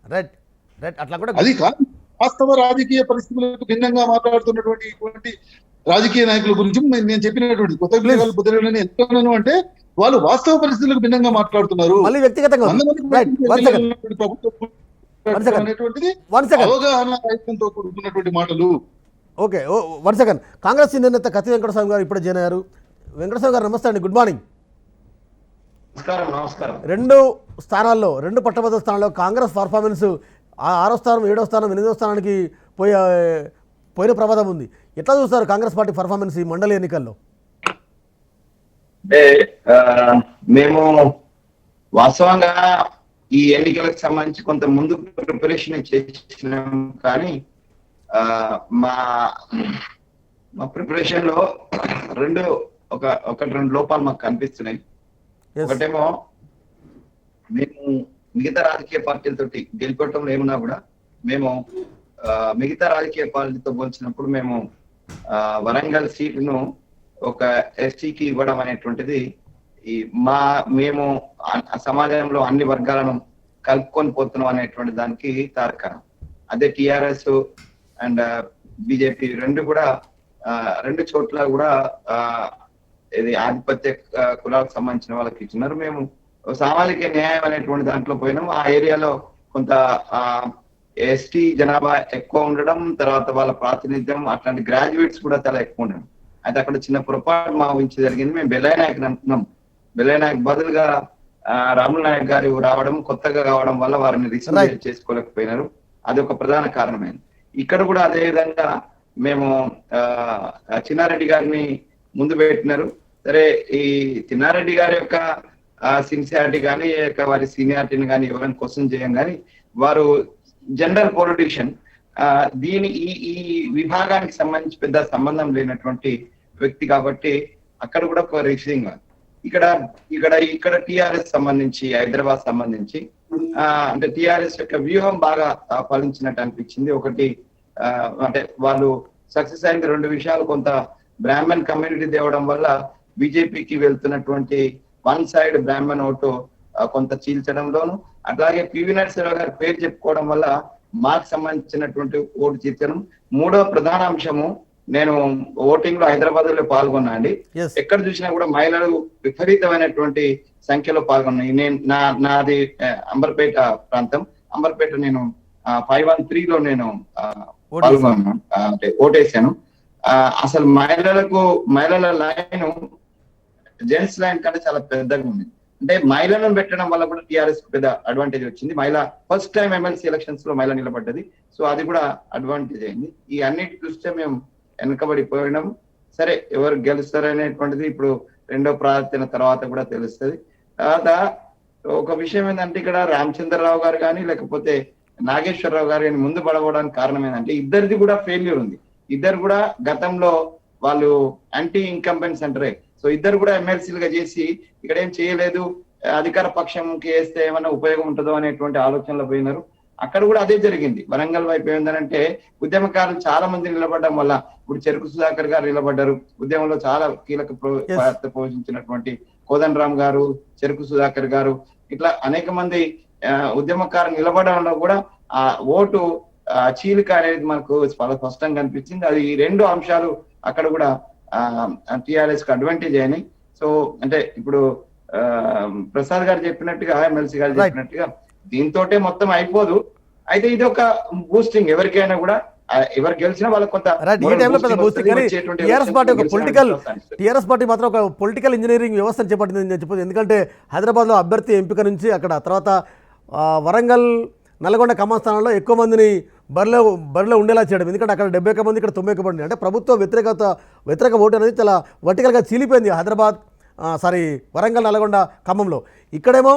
రైట్ రైట్ అట్లా కూడా అది కాదు. వాస్తవ రాజకీయ పరిస్థితులకు భిన్నంగా మాట్లాడుతున్నటువంటి రాజకీయ నాయకుల గురించి నేను చెప్పినటువంటి కొత్త విషయాలు పొందలేని ఎంతను అంటే వాళ్ళు వాస్తవ పరిస్థితులకు భిన్నంగా మాట్లాడుతున్నారు. మళ్ళీ వ్యక్తిగతంగా అనేటువంటిది అవగాహన రహితంతో కూడుకున్నటువంటి మాటలు. Okay, 1 second. కాంగ్రెస్ సీనియర్ నేత కత్తి వెంకటస్వామి గారు ఇప్పుడే జాయిన్ అయ్యారు. వెంకటస్వామి గారు నమస్తే అండి, గుడ్ మార్నింగ్. నమస్కారం. 2 స్థానాల్లో, 2 పట్టభద్రుల స్థానాల్లో కాంగ్రెస్ పర్ఫార్మెన్స్ 6వ స్థానం, 7వ స్థానం, 8వ స్థానానికి పోయిన ప్రమాదం ఉంది. ఎట్లా చూస్తారు కాంగ్రెస్ పార్టీ పర్ఫార్మెన్స్ ఈ మండలి ఎన్నికల్లో? అంటే మేము వాస్తవంగా ఈ ఎన్నికలకు సంబంధించి కొంత ముందు ప్రిపరేషన్ చేసినాం, కానీ మా ప్రిపరేషన్ లో 2 లోపాలు మాకు కనిపిస్తున్నాయి. ఒకటేమో మేము మిగతా రాజకీయ పార్టీలతోటి గెలుపడంలో ఏమున్నా కూడా మేము మిగతా రాజకీయ పార్టీలతో పోల్చినప్పుడు మేము వరంగల్ సీటును ఒక ఎస్టీకి ఇవ్వడం అనేటువంటిది మేము సమాజంలో అన్ని వర్గాలను కలుపుకొని పోతున్నాం అనేటువంటి దానికి తార్కాణం. అదే టిఆర్ఎస్ అండ్ బీజేపీ 2 చోట్ల కూడా ఇది ఆధిపత్య కులాలకు సంబంధించిన వాళ్ళకి ఇచ్చినారు. మేము సామాజిక న్యాయం అనేటువంటి దాంట్లో పోయినాం. ఆ ఏరియాలో కొంత ఎస్టీ జనాభా ఎక్కువ ఉండడం, తర్వాత వాళ్ళ ప్రాతినిధ్యం, అట్లాంటి గ్రాడ్యుయేట్స్ కూడా చాలా ఎక్కువ ఉండడం. అయితే అక్కడ చిన్న పొరపాటు మా ఊహించి జరిగింది. మేము బెల్లయ్య నాయక్ అనుకున్నాం. బెల్లయ్య నాయక్ బదులుగా రాముల నాయక్ గారు రావడం, కొత్తగా కావడం వల్ల వారిని రిసీవ్ చేసుకోలేకపోయినారు. అది ఒక ప్రధాన కారణమైంది. ఇక్కడ కూడా అదే విధంగా మేము చిన్నారెడ్డి గారిని ముందు పెట్టినారు. సరే, ఈ చిన్నారెడ్డి గారి యొక్క సిన్సియారిటీ కానీ వారి సీనియారిటీని కానీ ఎవరైనా క్వశ్చన్ చేయం, కానీ వారు జనరల్ పొలిటీషియన్. ఈ విభాగానికి సంబంధించి పెద్ద సంబంధం లేనటువంటి వ్యక్తి కాబట్టి అక్కడ కూడా ఒక రిసీవింగ్. ఇక్కడ టిఆర్ఎస్ సంబంధించి, హైదరాబాద్ సంబంధించి అంటే టిఆర్ఎస్ యొక్క వ్యూహం బాగా ఫలించినట్టు అనిపించింది. ఒకటి అంటే వాళ్ళు సక్సెస్ అయిన 2 విషయాలు, కొంత బ్రాహ్మణ్ కమ్యూనిటీ తేవడం వల్ల బీజేపీకి వెళ్తున్నటువంటి 1 సైడ్ బ్రాహ్మణ్ ఓటు కొంత చీల్చడంలోను, అట్లాగే పివి నరసింహరావు గారి పేరు చెప్పుకోవడం వల్ల మాకు సంబంధించినటువంటి ఓటు చీల్చడం. 3వ ప్రధాన అంశము, నేను ఓటింగ్ లో హైదరాబాద్ లో పాల్గొన్నా అండి. ఎక్కడ చూసినా కూడా మహిళలు విపరీతమైనటువంటి సంఖ్యలో పాల్గొన్నాయి. నాది అంబర్పేట ప్రాంతం. అంబర్పేట నేను 513 లో నేను పాల్గొన్నాను, అంటే ఓటేసాను. అసలు మహిళల లైన్ జెంట్స్ లైన్ కంటే చాలా పెద్దగా ఉంది. అంటే మహిళలను పెట్టడం వల్ల కూడా టిఆర్ఎస్ పెద్ద అడ్వాంటేజ్ వచ్చింది. ఫస్ట్ టైం ఎమ్మెల్సీ ఎలక్షన్స్ లో మహిళ నిలబడ్డది. సో అది కూడా అడ్వాంటేజ్ అయింది. ఈ అన్నిటి దృష్ట్యా మేము వెనకబడిపోయినాం. సరే, ఎవరు గెలుస్తారనేటువంటిది ఇప్పుడు 2వ ప్రార్థన తర్వాత కూడా తెలుస్తుంది. తర్వాత ఒక విషయం ఏంటంటే, ఇక్కడ రామచంద్రరావు గారు కానీ లేకపోతే నాగేశ్వరరావు గారు కానీ ముందు పడబోవడానికి కారణం ఏంటంటే, ఇద్దరిది కూడా ఫెయిల్యూర్ ఉంది. ఇద్దరు కూడా గతంలో వాళ్ళు యాంటీ ఇన్కంబెన్స్ అంటారే, సో ఇద్దరు కూడా ఎమ్మెల్సీలుగా చేసి ఇక్కడ ఏం చేయలేదు, అధికార పక్షంకి వేస్తే ఏమైనా ఉపయోగం ఉంటుందో అనేటువంటి ఆలోచనలో పోయినారు. అక్కడ కూడా అదే జరిగింది. వరంగల్ వైపు ఏంటంటే, ఉద్యమకారులు చాలా మంది నిలబడడం వల్ల, ఇప్పుడు చెరుకు సుధాకర్ గారు నిలబడ్డారు. ఉద్యమంలో చాలా కీలక పాత్ర పోషించినటువంటి కోదండరామ్ గారు, చెరుకు సుధాకర్ గారు, ఇట్లా అనేక మంది ఉద్యమకారులు నిలబడడంలో కూడా ఆ ఓటు చీలిక అనేది మనకు చాలా స్పష్టంగా కనిపించింది. అది ఈ 2 అంశాలు అక్కడ కూడా టిఆర్ఎస్ కు అడ్వాంటేజ్ అయినాయి. సో అంటే ఇప్పుడు ప్రసాద్ గారు చెప్పినట్టుగా, ఎమ్మెల్సీ గారు Right. చెప్పినట్టుగా దీంతోటే మొత్తం అయిపోదు. అయితే ఇది ఒక బూస్టింగ్ ఎవరికైనా కూడా, ఎవరు గెలిచినా వాళ్ళకి కొంత రైట్. ఈ moral టైంలో పెద్ద boosting బూస్టింగ్ వస్తుంది. కానీ వచ్చేటువంటి టీఆర్ఎస్ elections పార్టీ ఒక గెలిచిన పొలిటికల్ విశ్వాసాన్ని ఇస్తుంది. టీఆర్ఎస్ పార్టీ మాత్రం ఒక పొలిటికల్ ఇంజనీరింగ్ వ్యవస్థను చేపట్టిందని నేను చెప్పొచ్చు. ఎందుకంటే హైదరాబాద్లో అభ్యర్థి ఎంపిక నుంచి అక్కడ తర్వాత వరంగల్, నల్గొండ, ఖమ్మం స్థానంలో ఎక్కువ మందిని బరిలో ఉండేలా చేయడం. ఎందుకంటే అక్కడ 71 మంది, ఇక్కడ 91 మంది. అంటే ప్రభుత్వ వ్యతిరేక ఓటు అనేది చాలా వర్టికల్గా చీలిపోయింది హైదరాబాద్, వరంగల్, నల్గొండ, ఖమ్మంలో. ఇక్కడేమో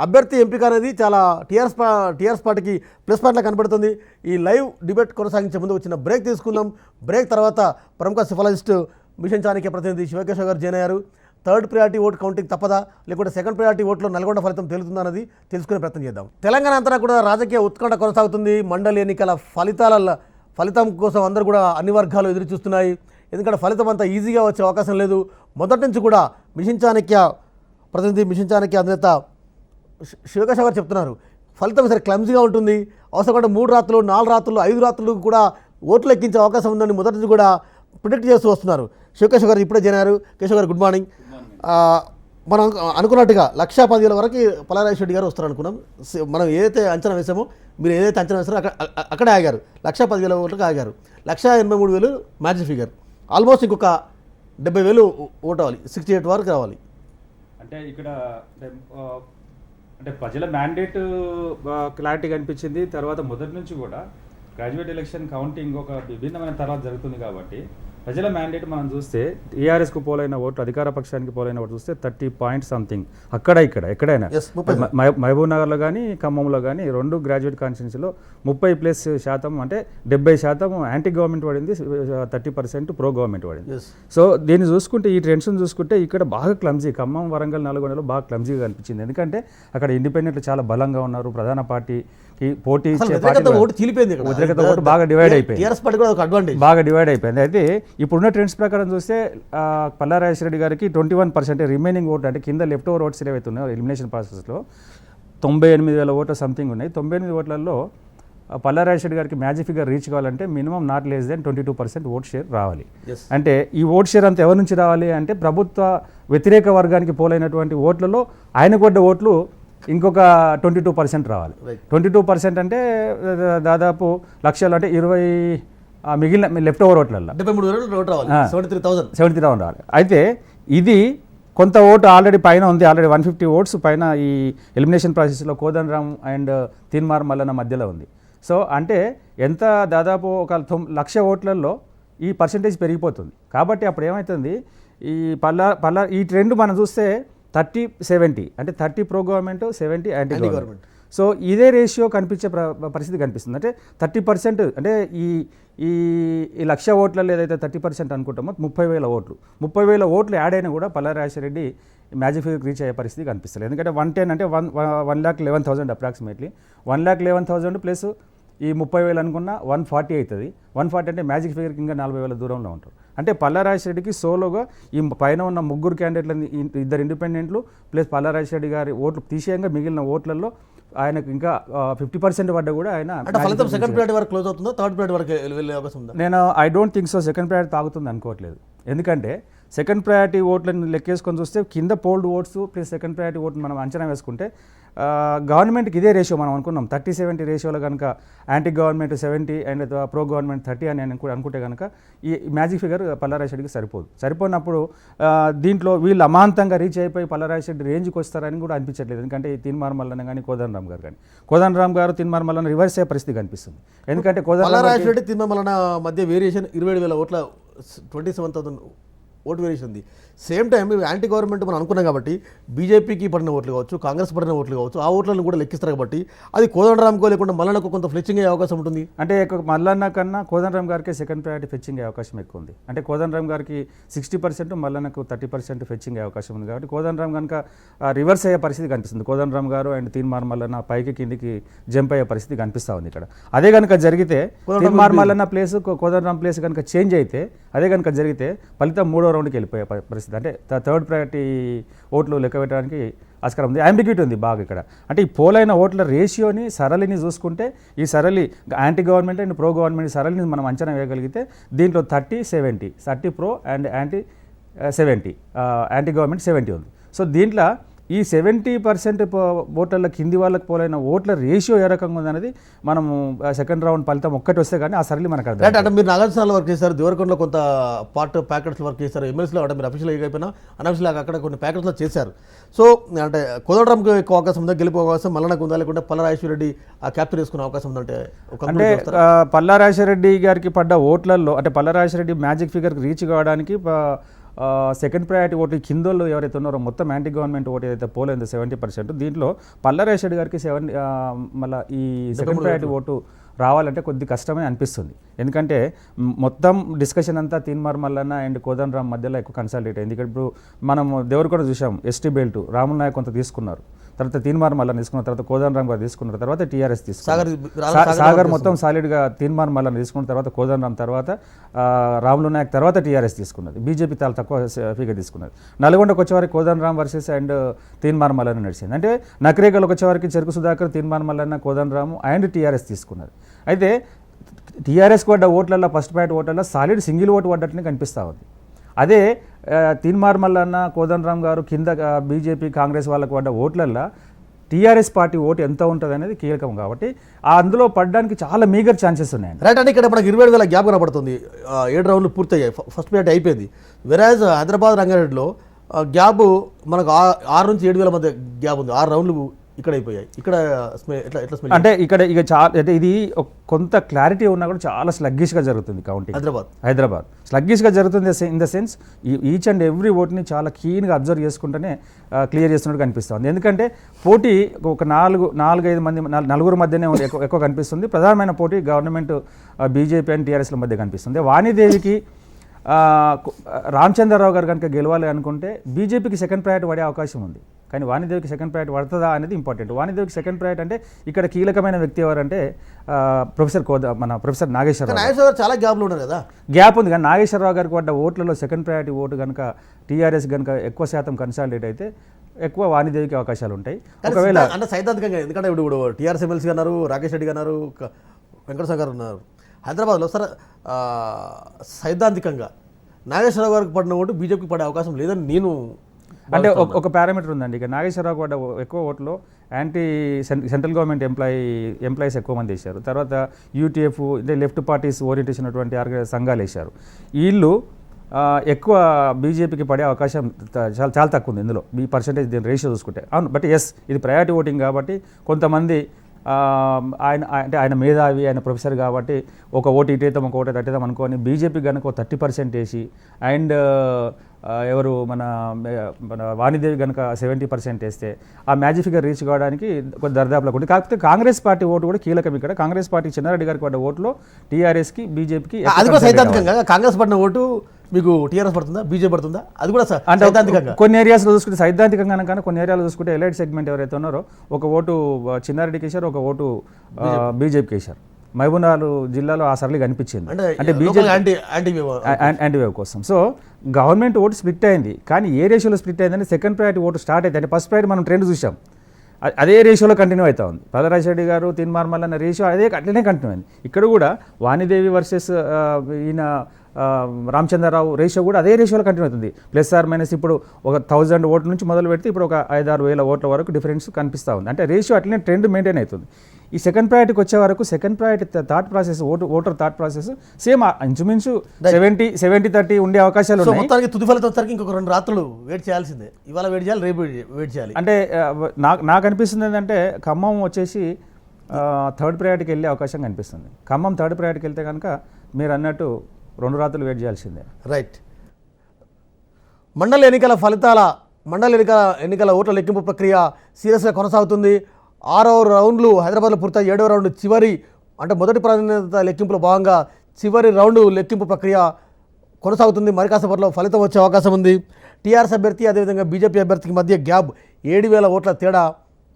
అభ్యర్థి ఎంపిక అనేది చాలా టీఆర్ఎస్ పార్టీకి ప్లస్ పాయింట్లా కనబడుతుంది. ఈ లైవ్ డిబేట్ కొనసాగించే ముందు వచ్చిన బ్రేక్ తీసుకుందాం. బ్రేక్ తర్వాత ప్రముఖ సిఫాలజిస్ట్ మిషన్ చాణక్య ప్రతినిధి శివకేశ్వర్ గారు జాయిన్ అయ్యారు. థర్డ్ ప్రయారిటీ ఓట్ కౌంటింగ్ తప్పదా, లేకుంటే సెకండ్ ప్రయారిటీ ఓట్లో నల్గొండ ఫలితం తేలుతుందా అన్నది తెలుసుకునే ప్రయత్నం చేద్దాం. తెలంగాణ అంతా కూడా రాజకీయ ఉత్కంఠ కొనసాగుతుంది. మండలి ఎన్నికల ఫలితం కోసం అందరూ కూడా అన్ని వర్గాలు ఎదురు చూస్తున్నాయి. ఎందుకంటే ఫలితం అంతా ఈజీగా వచ్చే అవకాశం లేదు. మొదటి నుంచి కూడా మిషన్ చాణక్య అధినేత శివకేశ్వర్ గారు చెప్తున్నారు, ఫలితం సరే క్లమ్జీగా ఉంటుంది, అవసరమైన 3 రాత్రులు, 4 రాత్రులు, 5 రాత్రులు కూడా ఓట్లు ఎక్కించే అవకాశం ఉందని మొదటి నుంచి కూడా ప్రిడిక్ట్ చేస్తూ వస్తున్నారు. శివకేశ్వర్ గారు ఇప్పుడే చేరారు. కేశవ్ గారు గుడ్ మార్నింగ్. మనం అనుకున్నట్టుగా 1,10,000 వరకు పల్లారాజేశ్వర రెడ్డి గారు వస్తారు అనుకున్నాం. మనం ఏదైతే అంచనా వేసామో, మీరు ఏదైతే అంచనా వేస్తారో అక్కడే ఆగారు. 1,10,000 ఓట్లకు ఆగారు. 1,83,000 మ్యాజిక్ ఫిగర్. ఆల్మోస్ట్ ఇంకొక 70,000 ఓటు అవ్వాలి, 68 వరకు రావాలి. అంటే ఇక్కడ అంటే ప్రజల మ్యాండేట్ క్లారిటీ కనిపించింది. తర్వాత మొదటి నుంచి కూడా గ్రాడ్యుయేట్ ఎలక్షన్ కౌంటింగ్ ఒక విభిన్నమైన తర్వాత జరుగుతుంది కాబట్టి ప్రజల మ్యాండేట్ మనం చూస్తే టీఆర్ఎస్కు పోలైన ఓట్లు, అధికార పక్షానికి పోలైన ఓట్లు చూస్తే 30 పాయింట్ సంథింగ్ ఎక్కడైనా మహబూబ్ నగర్లో కానీ ఖమ్మంలో కానీ 2 గ్రాడ్యుయేట్ కాన్స్టిట్యున్సీలో 30+% అంటే 70% యాంటీ గవర్నమెంట్ పడింది, 30% ప్రో గవర్నమెంట్ పడింది. సో దీన్ని చూసుకుంటే, ఈ ట్రెండ్స్ని చూసుకుంటే ఇక్కడ బాగా క్లమ్జీ, ఖమ్మం, వరంగల్, నల్గొండలో బాగా క్లమ్జీగా కనిపించింది. ఎందుకంటే అక్కడ ఇండిపెండెంట్లు చాలా బలంగా ఉన్నారు. ప్రధాన పార్టీకి పోటీ ఇచ్చే వ్యతిరేకత ఓటు బాగా డివైడ్ అయిపోయింది. అయితే ఇప్పుడున్న ట్రెండ్స్ ప్రకారం చూస్తే పల్లారాజేశ్వర రెడ్డి గారికి 21% రిమైనింగ్ ఓటు, అంటే కింద లెఫ్ట్ ఓవర్ ఓట్స్ ఏవైతే ఉన్నాయో ఎలిమినేషన్ ప్రాసెస్లో 98,000 ఓట్లు సంథింగ్ ఉన్నాయి. 98 ఓట్లలో పల్లారాజేశ్వర రెడ్డి గారికి మ్యాజిక్ ఫిగర్ రీచ్ కావాలంటే minimum not less than 22% vote share రావాలి. అంటే ఈ ఓట్ షేర్ అంతా ఎవరి నుంచి రావాలి అంటే ప్రభుత్వ వ్యతిరేక వర్గానికి పోలైనటువంటి ఓట్లలో ఆయనకు పడ్డ ఓట్లు ఇంకొక 22% రావాలి. 22% అంటే దాదాపు లక్షలు, అంటే 20 మిగిలిన లెఫ్ట్ ఓవర్ ఓట్లలో 73,000 రావాలి. అయితే ఇది కొంత ఓటు ఆల్రెడీ పైన ఉంది, ఆల్రెడీ 150 ఓట్స్ పైన ఈ ఎలిమినేషన్ ప్రాసెస్లో కోదండరామ్ అండ్ తీన్మార్ మల్లన్న మధ్యలో ఉంది. సో అంటే ఎంత దాదాపు ఒక 1,00,000 ఓట్లలో ఈ పర్సంటేజ్ పెరిగిపోతుంది. కాబట్టి అప్పుడు ఏమవుతుంది, ఈ ఈ ట్రెండ్ మనం చూస్తే 30-70, అంటే 30 pro government, 70 anti government. So ఇదే రేషియో కనిపించే పరిస్థితి కనిపిస్తుంది. అంటే 30%, అంటే ఈ 1,00,000 ఓట్లలో ఏదైతే 30% అనుకుంటామో 30,000 ఓట్లు, 30,000 ఓట్లు యాడ్ అయినా కూడా Palla Rajeshwar Reddy magic figure reach అయ్యే పరిస్థితి కనిపిస్తుంది. ఎందుకంటే 110 అంటే 1,11,000 అప్రాక్సిమేట్లీ, 1,11,000 ప్లస్ ఈ 30,000 అనుకున్న 140 అవుతుంది. 140 అంటే మ్యాజిక్ ఫిగర్కి ఇంకా 40,000 దూరంలో ఉంటారు. అంటే పల్లారాజేశ్వర రెడ్డికి సోలోగా ఈ పైన ఉన్న 3 క్యాండిడేట్లని, 2 ఇండిపెండెంట్లు ప్లస్ పల్లారాజేశ్వర రెడ్డి గారి ఓట్లు తీసేయంగా మిగిలిన ఓట్లలో ఆయనకు ఇంకా 50% పడ్డ కూడా ఆయన ఫలితం సెకండ్ ప్రయారిటీ వరకు క్లోజ్ అవుతుందో, థర్డ్ ప్రయారిటీ వరకు వెళ్ళే అవకాశం ఉందా? నేను I don't think so second priority తాగుతుంది అనుకోవట్లేదు. ఎందుకంటే సెకండ్ ప్రయారిటీ ఓట్లను లెక్కేసుకొని చూస్తే కింద fold oats plus second priority ఓట్లు మనం అంచనా వేసుకుంటే గవర్నమెంట్కి ఇదే రేషియో మనం అనుకున్నాం. 30-70 రేషియోలో కనుక anti government 70 and pro government 30 అని అనుకుంటే కనుక ఈ మ్యాజిక్ ఫిగర్ పల్లారాజేశ్వర రెడ్డికి సరిపోనప్పుడు దీంట్లో వీళ్ళు అమాంతంగా రీచ్ అయిపోయి పల్లారాజేశ్వర రెడ్డి రేంజ్కి వస్తారని కూడా అనిపించట్లేదు. ఎందుకంటే ఈ తీన్మార్ మల్లన్న కానీ కోదండరామ్ గారు తీన్మార్ మల్లన్న రివర్స్ అయ్యే పరిస్థితి కనిపిస్తుంది. ఎందుకంటే పల్లారాజేశ్వర రెడ్డి, తీన్మార్ మల్లన్న మధ్య వేరియేషన్ 27,000 ఓట్ల 27,000 ఓటు వేరియేషన్ ఉంది. సేమ్ టైం యాంటీ గవర్నమెంట్ మనం అనుకున్నాం కాబట్టి బీజేపీకి పడిన ఓట్లు కావచ్చు, కాంగ్రెస్ పడిన ఓట్లు కావచ్చు, ఆ ఓట్లను కూడా లెక్కిస్తారు కాబట్టి అది కోదండరామ్కో లేకుండా మల్లన్నకు కొంత ఫ్లెచ్చింగ్ అయ్యే అవకాశం ఉంటుంది. అంటే మల్లన్న కన్నా కోదండరామ్ గారికి సెకండ్ ప్రయారిటీ ఫెచ్చింగ్ అయ్యే అవకాశం ఎక్కువ ఉంది. అంటే కోదండరామ్ గారికి 60%, మల్లన్నకు 30% ఫెచ్చింగ్ అయ్యే అవకాశం ఉంది. కాబట్టి కోదండరామ్ కనుక రివర్స్ అయ్యే పరిస్థితి కనిపిస్తుంది. కోదండరామ్ గారు అండ్ తీన్మార్ మల్లన్న పైకి కిందికి జంప్ అయ్యే పరిస్థితి కనిపిస్తూ ఉంది ఇక్కడ. అదే కనుక జరిగితే తీన్మార్ మల్లన్న ప్లేస్ కోదండరామ్ ప్లేస్ కనుక చేంజ్ అయితే, అదే కనుక జరిగితే ఫలితం 3వ రౌండ్కి వెళ్ళిపోయే పరిస్థితి. అంటే థర్డ్ ప్రయారిటీ ఓట్లు లెక్క పెట్టడానికి ఆస్కారం ఉంది. అంబిగ్యూటీ ఉంది బాగా ఇక్కడ. అంటే ఈ పోలైన ఓట్ల రేషియోని, సరళిని చూసుకుంటే ఈ సరళి anti government and pro government సరళిని మనం అంచనా వేయగలిగితే దీంట్లో 30-70, 30 pro and anti 70, anti government 70 ఉంది. సో దీంట్లో ఈ 70% ఓట్ల కింది వాళ్ళకి పోలైన ఓట్ల రేషియో ఏ రకంగా ఉందనేది మనము సెకండ్ రౌండ్ ఫలితం ఒక్కటి వస్తే కానీ ఆ సరళి మనకు అర్థం. రైట్, అంటే మీరు నాగార్జునలో వర్క్ చేశారు, దేవరకొండలో కొంత పార్ట్ ప్యాకెట్స్లో వర్క్ చేశారు, ఎమ్మెల్సీలో అంటే మీరు అఫీషియల్ అయిపోయినా అన్అఫీషియల్ అక్కడ కొన్ని ప్యాకెట్స్లో చేశారు. సో అంటే కోదండరాంకి ఎక్కువ అవకాశం ఉందా, గెలుపు అవకాశం మల్లన్నకు ఉందా, లేకుంటే పల్లారాజేశ్వరరెడ్డి ఆ క్యాప్చర్ చేసుకునే అవకాశం ఉందంటే అంటే పల్లారాజేశ్వరరెడ్డి గారికి పడ్డ ఓట్లలో అంటే పల్లారాజేశ్వరరెడ్డి మ్యాజిక్ ఫిగర్కి రీచ్ కావడానికి సెకండ్ ప్రయారిటీ ఓట్లు కిందోళ్ళు ఎవరైతే ఉన్నారో మొత్తం యాంటీ గవర్నమెంట్ ఓటు ఏదైతే పోలేదు 70%, దీంట్లో పల్లారాజేశ్వరరెడ్డి గారికి మళ్ళీ ఈ సెకండ్ ప్రయారిటీ ఓటు రావాలంటే కొద్ది కష్టమే అనిపిస్తుంది. ఎందుకంటే మొత్తం డిస్కషన్ అంతా తీన్మార్ మల్లన్న అండ్ కోదండరాం మధ్యలో ఎక్కువ కన్సల్టేట్ అయింది. ఇక్కడ ఇప్పుడు మనం దేవరకొండ చూసాం, ఎస్టీ బెల్ట్ రాముల్ నాయక్ కొంత తీసుకున్నారు, తర్వాత తీన్మార్ మల్లన్న తీసుకున్న తర్వాత కోదండరాం గారు తీసుకున్నారు, తర్వాత టీఆర్ఎస్ తీసుకున్నారు, సాగర్ మొత్తం సాలిడ్గా తీన్మార్ మల్లన్న తీసుకున్న తర్వాత కోదండరాం, తర్వాత రాములు నాయక్, తర్వాత టీఆర్ఎస్ తీసుకున్నది, బీజేపీ చాలా తక్కువ ఫిగర్ తీసుకున్నది. నల్గొండకు వచ్చేవారికి కోదండరాం వర్సెస్ అండ్ తీన్మార్ మల్లన్న నడిచింది. అంటే నకరేగల్కి వచ్చేవారికి చెరుకు సుధాకర్, తీన్మార్ మల్లన్న, కోదండరాము అండ్ టీఆర్ఎస్ తీసుకున్నది. అయితే టీఆర్ఎస్కి పడ్డ ఓట్లలో ఫస్ట్ ప్రయారిటీ ఓట్లలో సాలిడ్ సింగిల్ ఓటు పడ్డట్టునే కనిపిస్తూ ఉంది. అదే తీన్మార్ మల్లన్న, కోదండరాం గారు కింద బీజేపీ కాంగ్రెస్ వాళ్ళకు పడ్డ ఓట్లల్లో టీఆర్ఎస్ పార్టీ ఓటు ఎంత ఉంటుంది అనేది కీలకం. కాబట్టి అందులో పడడానికి చాలా మీగర్ ఛాన్సెస్ ఉన్నాయి. రైట్, అంటే ఇక్కడ మనకు 27,000 గ్యాప్ కనబడుతుంది. 7 రౌండ్లు పూర్తయ్యాయి, ఫస్ట్ ప్రయారిటీ అయిపోయింది. వెరాజ్ హైదరాబాద్ రంగారెడ్డిలో గ్యాప్ మనకు 6 నుంచి 7,000 మధ్య గ్యాప్ ఉంది. 6 రౌండ్లు ఇక్కడ అయిపోయాయి. ఇక్కడ ఎట్లా అంటే ఇక్కడ ఇక చాలా అంటే ఇది కొంత క్లారిటీ ఉన్నా కూడా చాలా స్లగ్గిష్గా జరుగుతుంది కౌంటింగ్. హైదరాబాద్ స్లగ్గిష్గా జరుగుతుంది in the sense each and every ఓట్ని చాలా కీన్గా అబ్జర్వ్ చేసుకుంటూనే క్లియర్ చేస్తున్నట్టు కనిపిస్తుంది. ఎందుకంటే పోటీ ఒక 4-5 మంది నలుగురు మధ్యనే ఎక్కువ కనిపిస్తుంది. ప్రధానమైన పోటీ గవర్నమెంట్ బీజేపీ అండ్ టీఆర్ఎస్ల మధ్య కనిపిస్తుంది. వాణిదేవికి రామచంద్రరావు గారు కనుక గెలవాలి అనుకుంటే బీజేపీకి సెకండ్ ప్రయారిటీ పడే అవకాశం ఉంది. కానీ వాణిదేవికి సెకండ్ ప్రయారిటీ పడుతుందా అనేది ఇంపార్టెంట్. వాణిదేవికి సెకండ్ ప్రయారిటీ అంటే ఇక్కడ కీలకమైన వ్యక్తి ఎవరంటే ప్రొఫెసర్ నాగేశ్వరరావు. చాలా గ్యాప్లు ఉన్నారు కదా, గ్యాప్ ఉంది. కానీ నాగేశ్వరరావు గారికి పడ్డ ఓట్లలో సెకండ్ ప్రయారిటీ ఓటు కనుక టీఆర్ఎస్ కనుక ఎక్కువ శాతం కన్సాలిడేట్ అయితే ఎక్కువ వాణిదేవికి అవకాశాలు ఉంటాయి. ఒకవేళ అంటే సైద్ధాంతికంగా, ఎందుకంటే ఇప్పుడు టీఆర్ఎస్ ఎమ్మెల్సీ అన్నారు, రాకేష్ రెడ్డి అన్నారు, వెంకటేశ్వర గారు ఉన్నారు హైదరాబాద్లో. సార్ సైద్ధాంతికంగా నాగేశ్వరరావు గారికి పడిన ఓటు బీజేపీకి పడే అవకాశం లేదని నేను అంటే ఒక పారామీటర్ ఉందండి. ఇక నాగేశ్వరరావు పడ్డ ఎక్కువ ఓట్లో యాంటీ సెంట్రల్ గవర్నమెంట్ ఎంప్లాయీస్ ఎక్కువ మంది వేశారు. తర్వాత యూటీఎఫ్ అంటే లెఫ్ట్ పార్టీస్ ఓరియంటేషన్ అటువంటి సంఘాలు వేశారు. వీళ్ళు ఎక్కువ బీజేపీకి పడే అవకాశం చాలా తక్కువ ఉంది ఇందులో. ఈ పర్సెంటేజ్ దీని రేషియో చూసుకుంటే అవును. బట్ ఎస్, ఇది ప్రయారిటీ ఓటింగ్ కాబట్టి కొంతమంది ఆయన మేధావి, ఆయన ప్రొఫెసర్ కాబట్టి ఒక ఓటు ఇటేద్దాం ఒక ఓటు తట్టేద్దాం అనుకోని బీజేపీ కనుక 30% వేసి అండ్ ఎవరు మన వాణిదేవి కనుక 70% వేస్తే ఆ మ్యాజిక్ ఫిగర్ రీచ్ కావడానికి కొంచెం దర్దాపులో ఉంటుంది. కాకపోతే కాంగ్రెస్ పార్టీ ఓటు కూడా కీలకం. ఇక్కడ కాంగ్రెస్ పార్టీ చెన్నారెడ్డి గారికి పడ్డ ఓట్లో టీఆర్ఎస్కి బీజేపీకి కాంగ్రెస్ పడిన ఓటు మీకు టీఆర్ఎస్ పడుతుందా, బీజేపీ పడుతుందా? అది కూడా అంటే కొన్ని ఏరియాస్లో చూసుకుంటే సైద్ధాంతికంగా కానీ కొన్ని ఏరియాలో చూసుకుంటే ఎలైట్ సెగ్మెంట్ ఎవరైతే ఉన్నారో ఒక ఓటు చెన్నారెడ్డికి వేశారు, ఒక ఓటు బీజేపీకి వేశారు. మహబూబ్నగర్ జిల్లాలో ఆ సరళి కనిపించింది అంటే బీజేపీ యాంటీ వేవ్ కోసం. సో గవర్నమెంట్ ఓటు స్ప్లిట్ అయింది. కానీ ఏ రేషియోలో స్ప్లిట్ అయిందని సెకండ్ ప్రయారిటీ ఓటు స్టార్ట్ అయింది. అంటే ఫస్ట్ ప్రయారిటీ మనం ట్రెండ్ చూసాం, అదే రేషియోలో కంటిన్యూ అవుతా ఉంది. పల్లారాజేశ్వరరెడ్డి గారు, తీన్మార్ మల్లన్న రేషియో అట్లనే కంటిన్యూ అయింది. ఇక్కడ కూడా వాణిదేవి వర్సెస్ ఈయన రామచంద్రరావు రేషియో కూడా అదే రేషియోలో కంటిన్యూ అవుతుంది. ప్లస్ ఆర్ మైనస్ ఇప్పుడు ఒక 1000 ఓట్ల నుంచి మొదలు పెడితే ఇప్పుడు ఒక 5-6 వేల ఓట్ల వరకు డిఫరెన్స్ కనిపిస్తూ ఉంది. అంటే రేషియో అట్లనే ట్రెండ్ మెయింటైన్ అవుతుంది. ఈ సెకండ్ ప్రయారిటీకి వచ్చే వరకు second priority thought process voter thought process same ఇంచుమించు 70-30 ఉండే అవకాశాలు ఉన్నాయి. మొత్తానికి తుది ఫలితం వచ్చరికి ఇంకొక 2 రాత్రులు వెయిట్ చేయాల్సిందే. ఇవాళ వెయిట్ చేయాలి, రేపు వెయిట్ చేయాలి. అంటే నాకు అనిపిస్తుంది ఏంటంటే ఖమ్మం వచ్చేసి థర్డ్ ప్రయారిటీకి వెళ్ళే అవకాశం కనిపిస్తుంది. ఖమ్మం థర్డ్ ప్రయారిటీకి వెళ్తే కనుక మీరు అన్నట్టు 2 రాత్రులు వెయిట్ చేయాల్సిందే. రైట్. మండల ఎన్నికల ఓట్ల లెక్కింపు ప్రక్రియ సీరియస్గా కొనసాగుతుంది. 6వ రౌండ్లు హైదరాబాద్లో పూర్తయి 7వ రౌండ్ చివరి అంటే మొదటి ప్రాధాన్యత లెక్కింపులో భాగంగా చివరి రౌండ్ లెక్కింపు ప్రక్రియ కొనసాగుతుంది. మరి కాసేపట్లో ఫలితం వచ్చే అవకాశం ఉంది. టీఆర్ఎస్ అభ్యర్థి అదేవిధంగా బీజేపీ అభ్యర్థికి మధ్య గ్యాప్ 7,000 ఓట్ల తేడా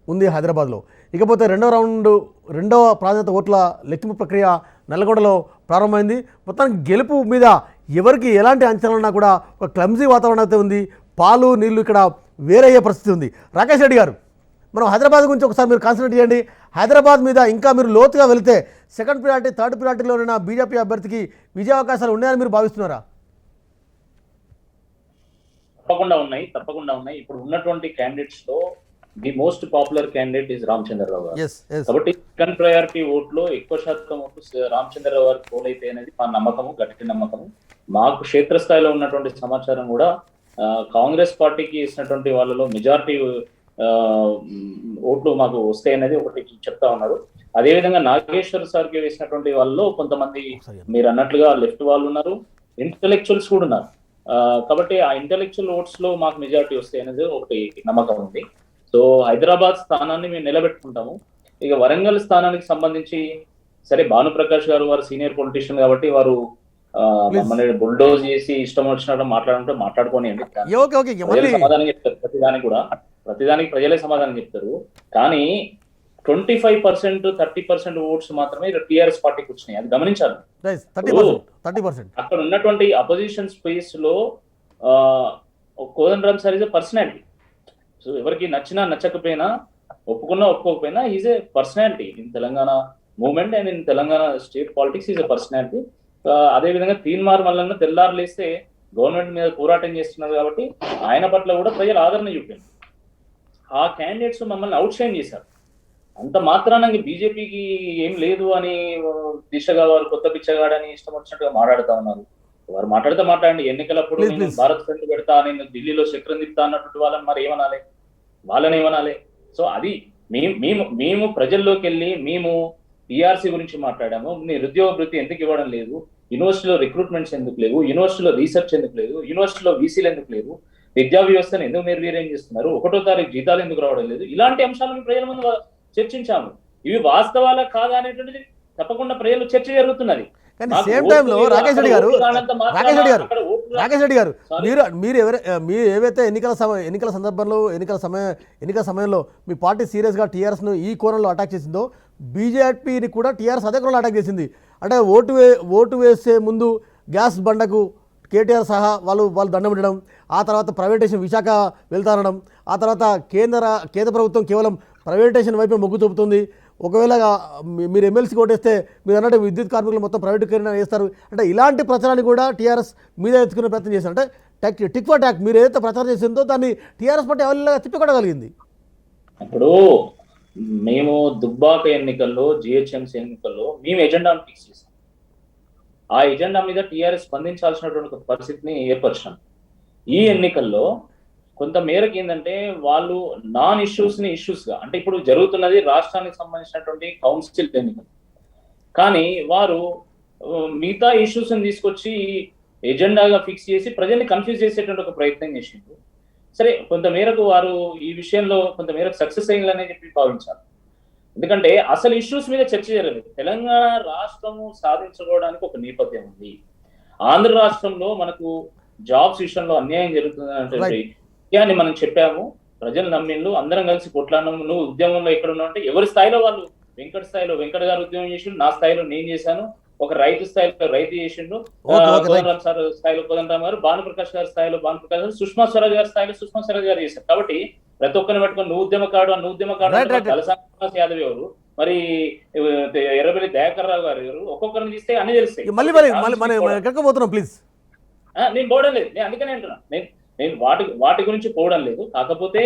ఉంది హైదరాబాద్లో. ఇకపోతే రెండవ ప్రాధాన్యత ఓట్ల లెక్కింపు ప్రక్రియ నల్గొండలో ప్రారంభమైంది. మొత్తానికి గెలుపు మీద ఎవరికి ఎలాంటి అంచనాలున్నా కూడా ఒక క్లమ్జీ వాతావరణం అయితే ఉంది. పాలు నీళ్లు ఇక్కడ వేరయ్యే పరిస్థితి ఉంది. రాకేష్ రెడ్డి గారు, మనం హైదరాబాద్ గురించి ఒకసారి మీరు కాన్సన్ట్రేట్ చేయండి. హైదరాబాద్ మీద ఇంకా మీరు లోతుగా వెళితే సెకండ్ ప్రియారిటీ థర్డ్ ప్రియారిటీలోనైనా బీజేపీ అభ్యర్థికి విజయావకాశాలు ఉన్నాయని మీరు భావిస్తున్నారా? తప్పకుండా ఉన్నాయి. ఇప్పుడు ఉన్నటువంటి క్యాండిడేట్స్ లో the most popular candidate is Ramachandra Rao garu. Yes yes కాబట్టి సెకండ్ ప్రయారిటీ ఓట్లో ఎక్కువ శాతం ఓట్లు రామచంద్రరావు గారికి పోలైతే అనేది మా నమ్మకము, గట్టి నమ్మకము. మాకు క్షేత్రస్థాయిలో ఉన్నటువంటి సమాచారం కూడా కాంగ్రెస్ పార్టీకి ఇచ్చినటువంటి వాళ్ళలో మెజారిటీ ఓట్లు మాకు వస్తాయనేది ఒకటి చెప్తా ఉన్నారు. అదేవిధంగా నాగేశ్వర్ సార్కి వేసినటువంటి వాళ్ళలో కొంతమంది మీరు అన్నట్లుగా లెఫ్ట్ వాళ్ళు ఉన్నారు, ఇంటలెక్చువల్స్ కూడా ఉన్నారు. కాబట్టి ఆ ఇంటలెక్చువల్ ఓట్స్ లో మాకు మెజారిటీ వస్తాయి అనేది ఒకటి నమ్మకం ఉంది. సో హైదరాబాద్ స్థానాన్ని మేము నిలబెట్టుకుంటాము. ఇక వరంగల్ స్థానానికి సంబంధించి సరే భానుప్రకాష్ గారు వారు సీనియర్ పొలిటీషియన్ కాబట్టి వారు మమ్మల్ని బుల్డోజ్ చేసి ఇష్టం వచ్చినట్టు మాట్లాడుకుంటే మాట్లాడుకోనియండి. సమాధానం చెప్తారు ప్రతిదానికి ప్రజలే సమాధానం చెప్తారు. కానీ 25%, 30% ఓట్స్ మాత్రమే టిఆర్ఎస్ పార్టీకి వచ్చినాయి. అది గమనించాలి. 30%. అక్కడ ఉన్నటువంటి అపోజిషన్ స్పేస్ లో Kodandaram sir is a personality. So ఎవరికి నచ్చినా నచ్చకపోయినా, ఒప్పుకున్నా ఒప్పుకోకపోయినా is a personality in Telangana movement and in Telangana state politics is a personality. అదేవిధంగా తీన్మార్ మల్లన్న తెల్లారులేస్తే గవర్నమెంట్ మీద పోరాటం చేస్తున్నారు కాబట్టి ఆయన పట్ల కూడా ప్రజలు ఆదరణ చూపారు. ఆ క్యాండిడేట్స్ మమ్మల్ని అవుట్ షైన్ చేశారు. అంత మాత్రాన బీజేపీకి ఏం లేదు అని దిశగా వారు కొత్త పిచ్చగాడని ఇష్టం వచ్చినట్టుగా మాట్లాడుతా ఉన్నారు. వారు మాట్లాడండి. ఎన్నికలప్పుడు నేను భారత్ ఫ్రంట్ పెడతా, నేను ఢిల్లీలో చక్రం తిప్పుతా అన్నట్టు వాళ్ళని ఏమనాలి? సో అది మేము ప్రజల్లోకి వెళ్ళి మేము టీఆర్సీ గురించి మాట్లాడాము. నిరుద్యోగ వృత్తి ఎందుకు ఇవ్వడం లేదు, యూనివర్సిటీలో రిక్రూట్మెంట్స్ ఎందుకు లేవు, యూనివర్సిటీలో రీసెర్చ్ ఎందుకు లేదు, యూనివర్సిటీలో వీసీలు ఎందుకు లేవు, విద్యా వ్యవస్థను ఎందుకు నిర్వీర్యం చేస్తున్నారు, 1వ తారీఖు జీతాలు ఎందుకు రావడం లేదు, ఇలాంటి అంశాలను ప్రజల ముందు చర్చించాము. ఇవి వాస్తవాలా కాదా అనేటువంటిది తప్పకుండా ప్రజలు చర్చ జరుగుతున్నది. కానీ సేమ్ టైంలో రాకేష్ రెడ్డి గారు మీరు ఏవైతే ఎన్నికల సందర్భంలో ఎన్నికల సమయంలో మీ పార్టీ సీరియస్గా టీఆర్ఎస్ను ఈ కోణంలో అటాక్ చేసిందో, బీజేపీని కూడా టీఆర్ఎస్ అదే కోణంలో అటాక్ చేసింది. అంటే ఓటు వేసే ముందు గ్యాస్ బండకు కేటీఆర్ సహా వాళ్ళు దండం పెట్టడం, ఆ తర్వాత ప్రైవేటేషన్ విశాఖ వెళ్తానడం, ఆ తర్వాత కేంద్ర ప్రభుత్వం కేవలం ప్రైవేటేషన్ వైపే మొగ్గు చూపుతుంది. ఒకవేళ మీరు ఎమ్మెల్సీ కొట్టేస్తే మీరు అన్నట్టు విద్యుత్ కార్మికులు మొత్తం ప్రైవేటీకరణ చేస్తారు అంటే ఇలాంటి ప్రచారాన్ని కూడా టీఆర్ఎస్ మీద ఎత్తుకునే ప్రయత్నం చేశారు. అంటే టిక్ ఫర్ టాక్ మీరు ఏదైతే ప్రచారం చేసిందో దాన్ని టీఆర్ఎస్ పార్టీ అవలీలగా తిప్పికొట్టగలిగింది. ఇప్పుడు మేము దుబ్బాక ఎన్నికల్లో, జిహెచ్ఎంసీ ఎన్నికల్లో మేము ఎజెండాను ఫిక్స్ చేసాం. ఆ ఎజెండా మీద టీఆర్ఎస్ స్పందించాల్సినటువంటి పరిస్థితిని ఏర్పరిచాం. ఈ ఎన్నికల్లో కొంత మేరకు ఏంటంటే వాళ్ళు నాన్ ఇష్యూస్ ని ఇష్యూస్ గా, అంటే ఇప్పుడు జరుగుతున్నది రాష్ట్రానికి సంబంధించినటువంటి కౌన్సిల్ ఎన్నికలు, కానీ వారు మిగతా ఇష్యూస్ ని తీసుకొచ్చి ఎజెండాగా ఫిక్స్ చేసి ప్రజల్ని కన్ఫ్యూజ్ చేసేటువంటి ఒక ప్రయత్నం చేసిండ్రు. సరే, కొంత మేరకు వారు ఈ విషయంలో కొంత మేరకు సక్సెస్ అయ్యిందని చెప్పి భావించారు. ఎందుకంటే అసలు ఇష్యూస్ మీద చర్చ జరగలేదు. తెలంగాణ రాష్ట్రము సాధించుకోవడానికి ఒక నేపథ్యం ఉంది. ఆంధ్ర రాష్ట్రంలో మనకు జాబ్స్ విషయంలో అన్యాయం జరుగుతుంది అని మనం చెప్పాము. ప్రజలు నమ్మిండ్రు, అందరం కలిసి కొట్లాడినాము. నువ్వు ఉద్యమంలో ఎక్కడ ఉన్నావు అంటే ఎవరి స్థాయిలో వాళ్ళు, వెంకట్ గారు ఉద్యమం చేసిండు, నా స్థాయిలో నేను చేశాను, ఒక రైతు స్థాయిలో రైతు చేసిండు, కోదండరామ్ సార్ స్థాయిలో కోదండరామ్ గారు, భానుప్రకాష్ గారి స్థాయిలో భానుప్రకాష్ గారు, సుష్మా స్వరాజ్ గారి స్థాయిలో సుష్మా స్వరాజ్ గారు చేశారు. కాబట్టి ప్రతి ఒక్కరిని పెట్టుకొని నువ్వు ఉద్యమకాడు తలసాని యాదవ్ ఎవరు, మరి ఎర్రబెల్లి దయాకర్ రావు గారు ఎవరు, ఒక్కొక్కరిని తీస్తే అన్ని తెలుస్తాయి. ప్లీజ్ నేను పోవడం లేదు, నేను అందుకనే అంటున్నా, నేను వాటి గురించి పోవడం లేదు. కాకపోతే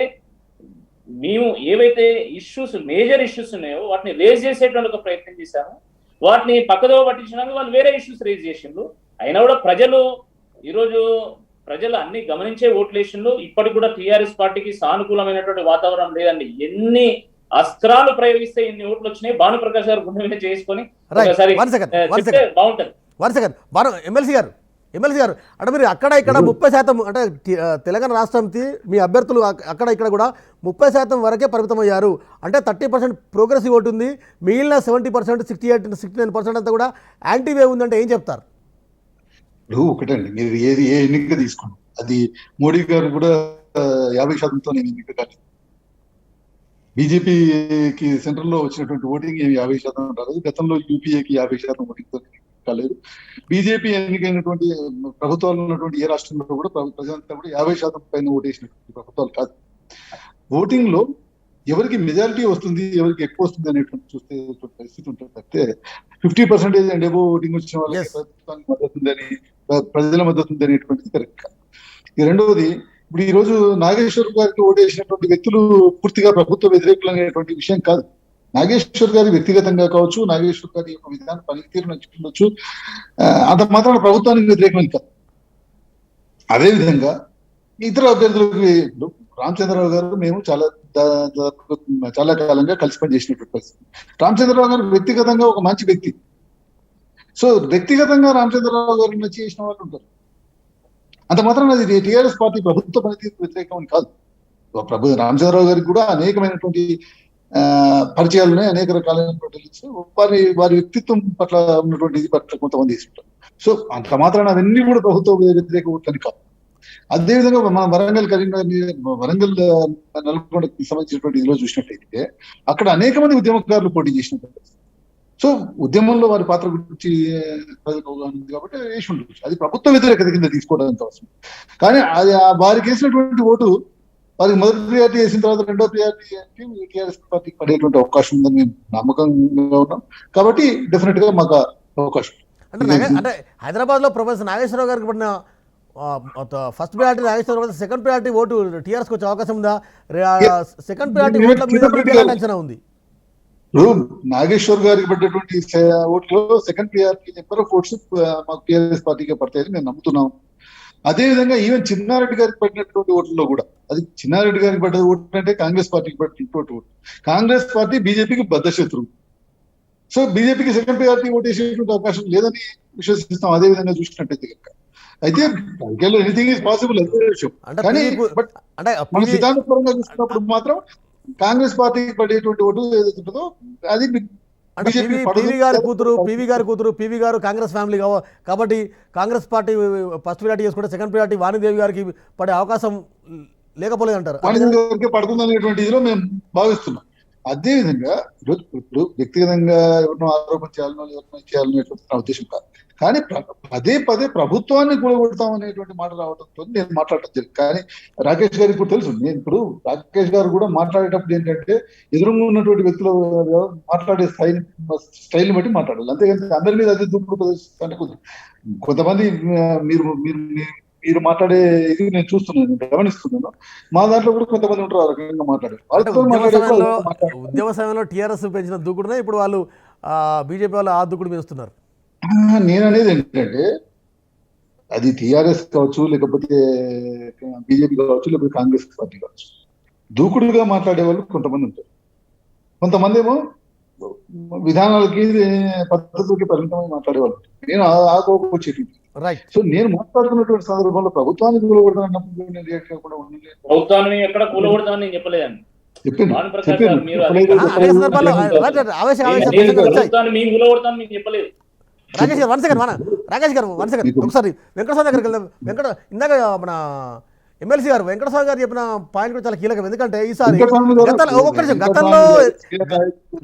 మేము ఏవైతే ఇష్యూస్, మేజర్ ఇష్యూస్ ఉన్నాయో వాటిని రేజ్ చేసేటువంటి ఒక ప్రయత్నం చేశాము. వాటిని పక్కదో పట్టించడానికి వాళ్ళు వేరే ఇష్యూస్ రేజ్ చేసిండ్రు. అయినా కూడా ప్రజలు అన్ని గమనించే ఓట్లేషన్లు. ఇప్పటికి కూడా టీఆర్ఎస్ పార్టీకి సానుకూలమైనటువంటి వాతావరణం లేదండి. ఎన్ని అస్త్రాలు ప్రయోగిస్తే ఎన్ని ఓట్లు వచ్చినాయి భానుప్రకాష్ గారు గుండె మీద చేసుకొని బాగుంటది. ఎమ్మెల్సీ గారు అంటే మీరు అక్కడ ఇక్కడ 30% అంటే తెలంగాణ రాష్ట్రంకి మీ అభ్యర్థులు అక్కడ ఇక్కడ కూడా 30% వరకే పరిమితమయ్యారు. అంటే 30% ప్రోగ్రెసివ్ ఓటు ఉంది, మిగిలిన 70%, 68-69% అంతా కూడా యాంటీ వేవ్ ఉందంటే ఏం చెప్తారు? ఒకటండి, మీరు ఏ ఎన్నిక తీసుకోండి, అది మోడీ గారు కూడా 50%తో నేను ఎన్నిక కాలేదు. బీజేపీకి సెంట్రల్ లో వచ్చినటువంటి ఓటింగ్ 50% రాలేదు. గతంలో యూపీఏకి 50% ఓటింగ్తో కాలేదు. బీజేపీ ఎన్నికైనటువంటి ప్రభుత్వాలు ఉన్నటువంటి ఏ రాష్ట్రంలో కూడా ప్రజలంతా కూడా 50% పైన ఓటేసినటువంటి ప్రభుత్వాలు కాదు. ఓటింగ్ లో ఎవరికి మెజారిటీ వస్తుంది, ఎవరికి ఎక్కువ వస్తుంది అనేటువంటి చూస్తే పరిస్థితి ఉంటుంది. అయితే 50% అండ్ ఎబో ఓటింగ్ వచ్చిన వాళ్ళకి ప్రభుత్వానికి మద్దతు ఉందని, ప్రజల మద్దతు ఉంది అనేటువంటిది కరెక్ట్ కాదు. రెండవది, ఇప్పుడు ఈ రోజు నాగేశ్వర్ గారికి ఓటేసినటువంటి వ్యక్తులు పూర్తిగా ప్రభుత్వ వ్యతిరేకులు అనేటువంటి విషయం కాదు. నాగేశ్వర్ గారి వ్యక్తిగతంగా కావచ్చు, నాగేశ్వర్ గారి యొక్క విధాన పనితీరు నచ్చుండొచ్చు, అంత మాత్రం ప్రభుత్వానికి వ్యతిరేకమని కాదు. అదేవిధంగా ఇతర అభ్యర్థులకు ఇప్పుడు రామచంద్రరావు గారు మేము చాలా కాలంగా కలిసి పనిచేసినటువంటి పరిస్థితి. రామచంద్రరావు గారు వ్యక్తిగతంగా ఒక మంచి వ్యక్తి. సో వ్యక్తిగతంగా రామచంద్రరావు గారిని నచ్చి చేసిన వాళ్ళు ఉంటారు. అంత మాత్రం అది టీఆర్ఎస్ పార్టీ ప్రభుత్వ పనితీరు వ్యతిరేకం అని కాదు. రామచంద్రరావు గారికి కూడా అనేకమైనటువంటి పరిచయాలు ఉన్నాయి, అనేక రకాలైనటువంటి వారి వ్యక్తిత్వం పట్ల ఉన్నటువంటి ఇది పట్ల కొంతమంది తీసుకుంటారు. సో అంత మాత్రాన అవన్నీ కూడా ప్రభుత్వ వ్యతిరేక ఓట్లని కాదు. అదేవిధంగా మన వరంగల్ నల్గొండకి సంబంధించినటువంటి ఇదిలో చూసినట్టయితే అక్కడ అనేక మంది ఉద్యమకారులు పోటీ చేసినట్టు. సో ఉద్యమంలో వారి పాత్ర గురించి ప్రజలకు అవగాహన ఉంది కాబట్టి వేసి ఉండొచ్చు. అది ప్రభుత్వ వ్యతిరేకత కింద తీసుకోవడానికి అవసరం. కానీ అది వారికి వేసినటువంటి ఓటు వారికి మొదటి ప్రియారిటీ వేసిన తర్వాత రెండో ప్రియారిటీ టీఆర్ఎస్ పార్టీకి పడేటువంటి అవకాశం ఉందని మేము నమ్మకంగా ఉన్నాం. కాబట్టి డెఫినెట్ గా మాకు అవకాశం. అంటే హైదరాబాద్లో ప్రొఫెసర్ నాగేశ్వరరావు గారికి పడిన first priority Nageswara Rao, second priority vote టీఆర్ఎస్కి వచ్చే అవకాశం ఉందా? సెకండ్ ప్రియారిటీ ఓట్ల మీద అంచనా ఉంది. నాగేశ్వర్ గారికి పడ్డటువంటి ఓట్లో second priority number of votes మాకు టీఆర్ఎస్ పార్టీకి పడతాయని మేము నమ్ముతున్నాం. అదేవిధంగా ఈవెన్ చిన్నారెడ్డి గారికి పడినటువంటి ఓట్లలో కూడా, అది చిన్నారెడ్డి గారికి పడ్డ ఓటు అంటే కాంగ్రెస్ పార్టీకి పడినటువంటి ఓటు. కాంగ్రెస్ పార్టీ బీజేపీకి బద్ధశత్రువు. సో బీజేపీకి సెకండ్ ప్రియారిటీ ఓటు వేసేటువంటి అవకాశం లేదని విశ్వసిస్తాం. అదే విధంగా చూసినట్టయితే కనుక అయితే ఎనీథింగ్ ఈజ్ పాసిబుల్ అదే విషయం. కానీ బట్ మన సిద్ధాంతపరంగా చూసుకున్నప్పుడు మాత్రం కాంగ్రెస్ పార్టీకి పడేటువంటి ఓటు ఏదైతే ఉంటుందో అది పీవీ గారి కూతురు పీవీ గారు కాంగ్రెస్ ఫ్యామిలీ కాబట్టి కాంగ్రెస్ పార్టీ ఫస్ట్ ప్రియారిటీ చేసుకుంటే సెకండ్ ప్రియారిటీ వాణిదేవి గారికి పడే అవకాశం లేకపోలేదు అంటారు. వాణిదేవి గారికి పడుతుంది అనేటువంటి ఇదిలో మేము భావిస్తున్నాం. అదేవిధంగా ఇప్పుడు వ్యక్తిగతంగా ఎవరినో ఆరోపణ చేయాలనో ఎవరినో చేయాలనేటువంటి నా ఉద్దేశం కాదు. కానీ పదే ప్రభుత్వాన్ని కూడగొడతాం అనేటువంటి మాట రావడంతో నేను మాట్లాడటం జరిగింది. కానీ రాకేష్ గారికి కూడా తెలుసు, నేను ఇప్పుడు రాకేష్ గారు కూడా మాట్లాడేటప్పుడు ఏంటంటే ఎదురుగా ఉన్నటువంటి వ్యక్తులు మాట్లాడే స్టైల్ని బట్టి మాట్లాడాలి. అంతేగాని అందరి మీద అదే దూకుడు ప్రదర్శిస్తానికి కొంతమంది మీరు మాట్లాడే ఇది నేను చూస్తున్నాను, గమనిస్తున్నాను. మా దాంట్లో కూడా కొంతమంది ఉంటారు ఆ రకంగా మాట్లాడారు. ఉద్యమ సమయంలో టీఆర్ఎస్ పెంచిన దూకుడునే ఇప్పుడు వాళ్ళు బీజేపీ వాళ్ళు ఆ దూకుడు పెంచుతున్నారు. నేను అనేది ఏంటంటే అది టీఆర్ఎస్ కావచ్చు, లేకపోతే బీజేపీ కావచ్చు, లేకపోతే కాంగ్రెస్ పార్టీ కావచ్చు, దూకుడుగా మాట్లాడే వాళ్ళు కొంతమంది ఉంటారు. కొంతమంది ఏమో విధానాలకి పద్ధతులకి పరిమితమై మాట్లాడేవాళ్ళు. నేను ఆ కోపం వచ్చేది. సో నేను మాట్లాడుతున్నటువంటి సందర్భంలో ప్రభుత్వాన్ని కూలగొడతానన్నప్పుడు నేను రియాక్ట్ కాకుండా ఉండలేదు. ప్రభుత్వాన్ని ఎక్కడ కూలగొడతానని నేను చెప్పలేదండి. రాకేష్ గారు వన్ సెకండ్ ఒకసారి వెంకటస్వామి దగ్గరికి వెళ్దాం. ఇందాక మన ఎమ్మెల్సీ గారు వెంకటస్వామి గారు చెప్పిన పాయింట్ కూడా చాలా కీలకం. ఎందుకంటే ఈసారి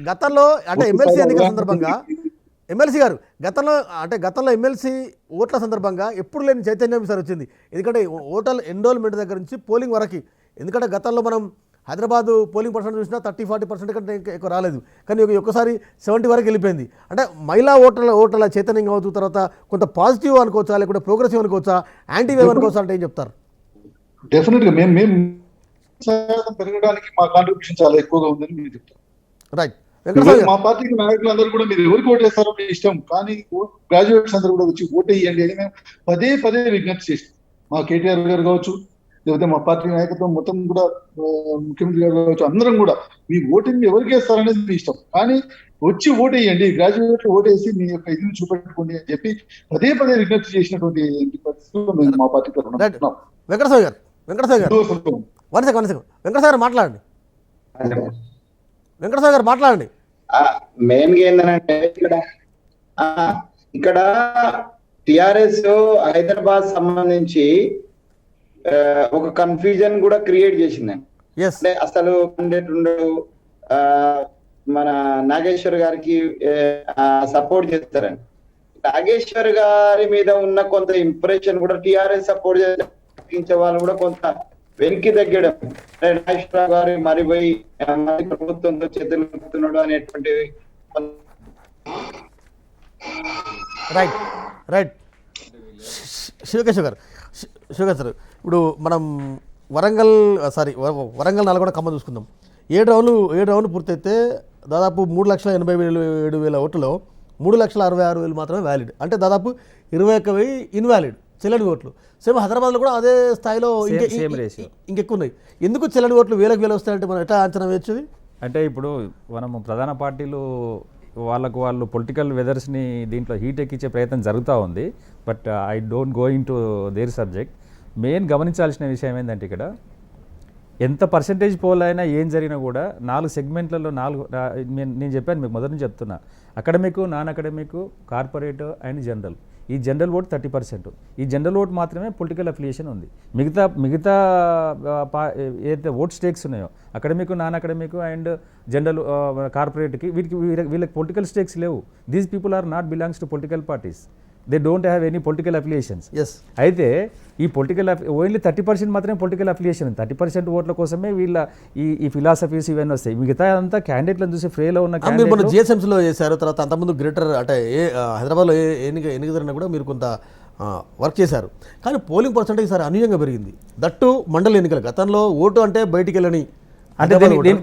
గతంలో అంటే ఎమ్మెల్సీ ఎన్నికల సందర్భంగా ఎమ్మెల్సీ గారు గతంలో ఎమ్మెల్సీ ఓట్ల సందర్భంగా ఎప్పుడు లేని చైతన్యం ఈసారి వచ్చింది. ఎందుకంటే ఓటర్ ఎన్రోల్మెంట్ దగ్గర నుంచి పోలింగ్ వరకు. ఎందుకంటే గతంలో మనం హైదరాబాద్ పోలింగ్ పర్సెంట్ చూసినా 30-40% కంటే ఎక్కువ రాలేదు. కానీ ఒక్కసారి 70 వరకు వెళ్ళిపోయింది. అంటే మహిళా ఓటర్ల చైతన్యం కావచ్చు, తర్వాత కొంత పాజిటివ్ అనుకోవచ్చా, లేకుంటే ప్రోగ్రెసివ్ అనుకోవచ్చా, యాంటీ వేవ్ అనుకోవచ్చా అంటే ఏం చెప్తారు? డెఫినెట్ గా మేము పెరగడానికి మా కాంట్రిబ్యూషన్ చాలా ఎక్కువగా ఉందని మీరు చెప్తారు. రైట్. మా పార్టీకి నాయకులందరూ కూడా మీరు ఎవరికి ఓటేస్తారో మీ ఇష్టం, కానీ గ్రాడ్యుయేట్స్ అందరూ కూడా వచ్చి ఓటేయండి అని మేము పదే విజ్ఞప్తి చేస్తాం. మా కేటీఆర్ గారు కావచ్చు, లేకపోతే మా పార్టీ నాయకత్వం మొత్తం కూడా, ముఖ్యమంత్రి గారు కావచ్చు, అందరం కూడా మీ ఓటింగ్ ఎవరికి వేస్తారనేది మీ ఇష్టం, కానీ వచ్చి ఓటేయండి, గ్రాడ్యుయేట్లు ఓటేసి మీ యొక్క ఇదిని చూపెట్టుకోండి అని చెప్పి పదే విజ్ఞప్తి చేసినటువంటి పరిస్థితుల్లో మేము మా పార్టీ తరఫున. వెంకటస్వామి గారు వన్ సెకండ్ వెంకటస్వామి గారు మాట్లాడండి. వెంకటస్వామి గారు మాట్లాడండి. మెయిన్ గా ఏంటంటే ఇక్కడ టిఆర్ఎస్ హైదరాబాద్ సంబంధించి ఒక కన్ఫ్యూజన్ కూడా క్రియేట్ చేసిందండి. అంటే అసలు మన నాగేశ్వర్ గారికి సపోర్ట్ చేస్తారండి. నాగేశ్వర్ గారి మీద ఉన్న కొంత ఇంప్రెషన్ కూడా టిఆర్ఎస్ సపోర్ట్ చేసే వాళ్ళు కూడా కొంత వెనక్కి తగ్గడం, నాగేశ్వరరావు గారు మరి పోయి ప్రభుత్వంతో చేతులు పెడుతున్నాడు అనేటువంటి. రైట్ శివకేశ్వర్ గారు ఇప్పుడు మనం వరంగల్ నల్గొండ ఖమ్మం చూసుకుందాం. 7 రౌండ్లు పూర్తయితే దాదాపు 3,87,000 ఓట్లలో 3,66,000 మాత్రమే వ్యాలిడ్, అంటే దాదాపు 21,000 ఇన్వాలిడ్ చెల్లని ఓట్లు. సేమ్ హైదరాబాద్లో కూడా అదే స్థాయిలో Same ratio. ఇంకెక్కువ ఉన్నాయి. ఎందుకు చెల్లని ఓట్లు వేలకు వస్తాయంటే మనం ఎట్లా అంచనా వేయచ్చు? అంటే ఇప్పుడు మనము ప్రధాన పార్టీలు వాళ్ళు పొలిటికల్ వెదర్స్ని దీంట్లో హీట్ ఎక్కించే ప్రయత్నం జరుగుతూ ఉంది. But I don't going to their subject. Main గమనించాల్సిన విషయం ఏంటంటే ఇక్కడ ఎంత పర్సంటేజ్ పోల్ అయినా ఏం జరిగినా కూడా 4 సెగ్మెంట్లలో నేను చెప్పాను మీకు మొదటి నుంచి చెప్తున్నా, academic, non academic, corporate and general. ఈ జనరల్ ఓట్ 30%. ఈ జనరల్ ఓట్ మాత్రమే పొలిటికల్ అఫిలియేషన్ ఉంది. మిగతా ఏదైతే ఓట్ స్టేక్స్ ఉన్నాయో academic, non academic and general, కార్పొరేట్కి వీళ్ళకి పొలిటికల్ స్టేక్స్ లేవు. These people are not belongs to political parties. They don't have any political affiliations. అయితే ఈ పొలిటికల్ ఓన్లీ 30% మాత్రమే పొలిటికల్ అఫిలియేషన్. 30% ఓట్ల కోసమే వీళ్ళ ఈ ఫిలాసఫీస్ ఇవన్నీ వస్తాయి. మిగతా అంతా క్యాండిడేట్లను చూసి ఫ్రేలో ఉన్న జిహెచ్ఎంసీలో చేశారు. తర్వాత అంతకుముందు గ్రేటర్ అంటే హైదరాబాద్లో ఎన్నిక జరిగినా కూడా మీరు కొంత వర్క్ చేశారు. కానీ పోలింగ్ పర్సెంటేజ్ సార్ అనూహ్యంగా పెరిగింది. దట్టు మండల ఎన్నికలు. గతంలో ఓటు అంటే బయటికి వెళ్ళని, అంటే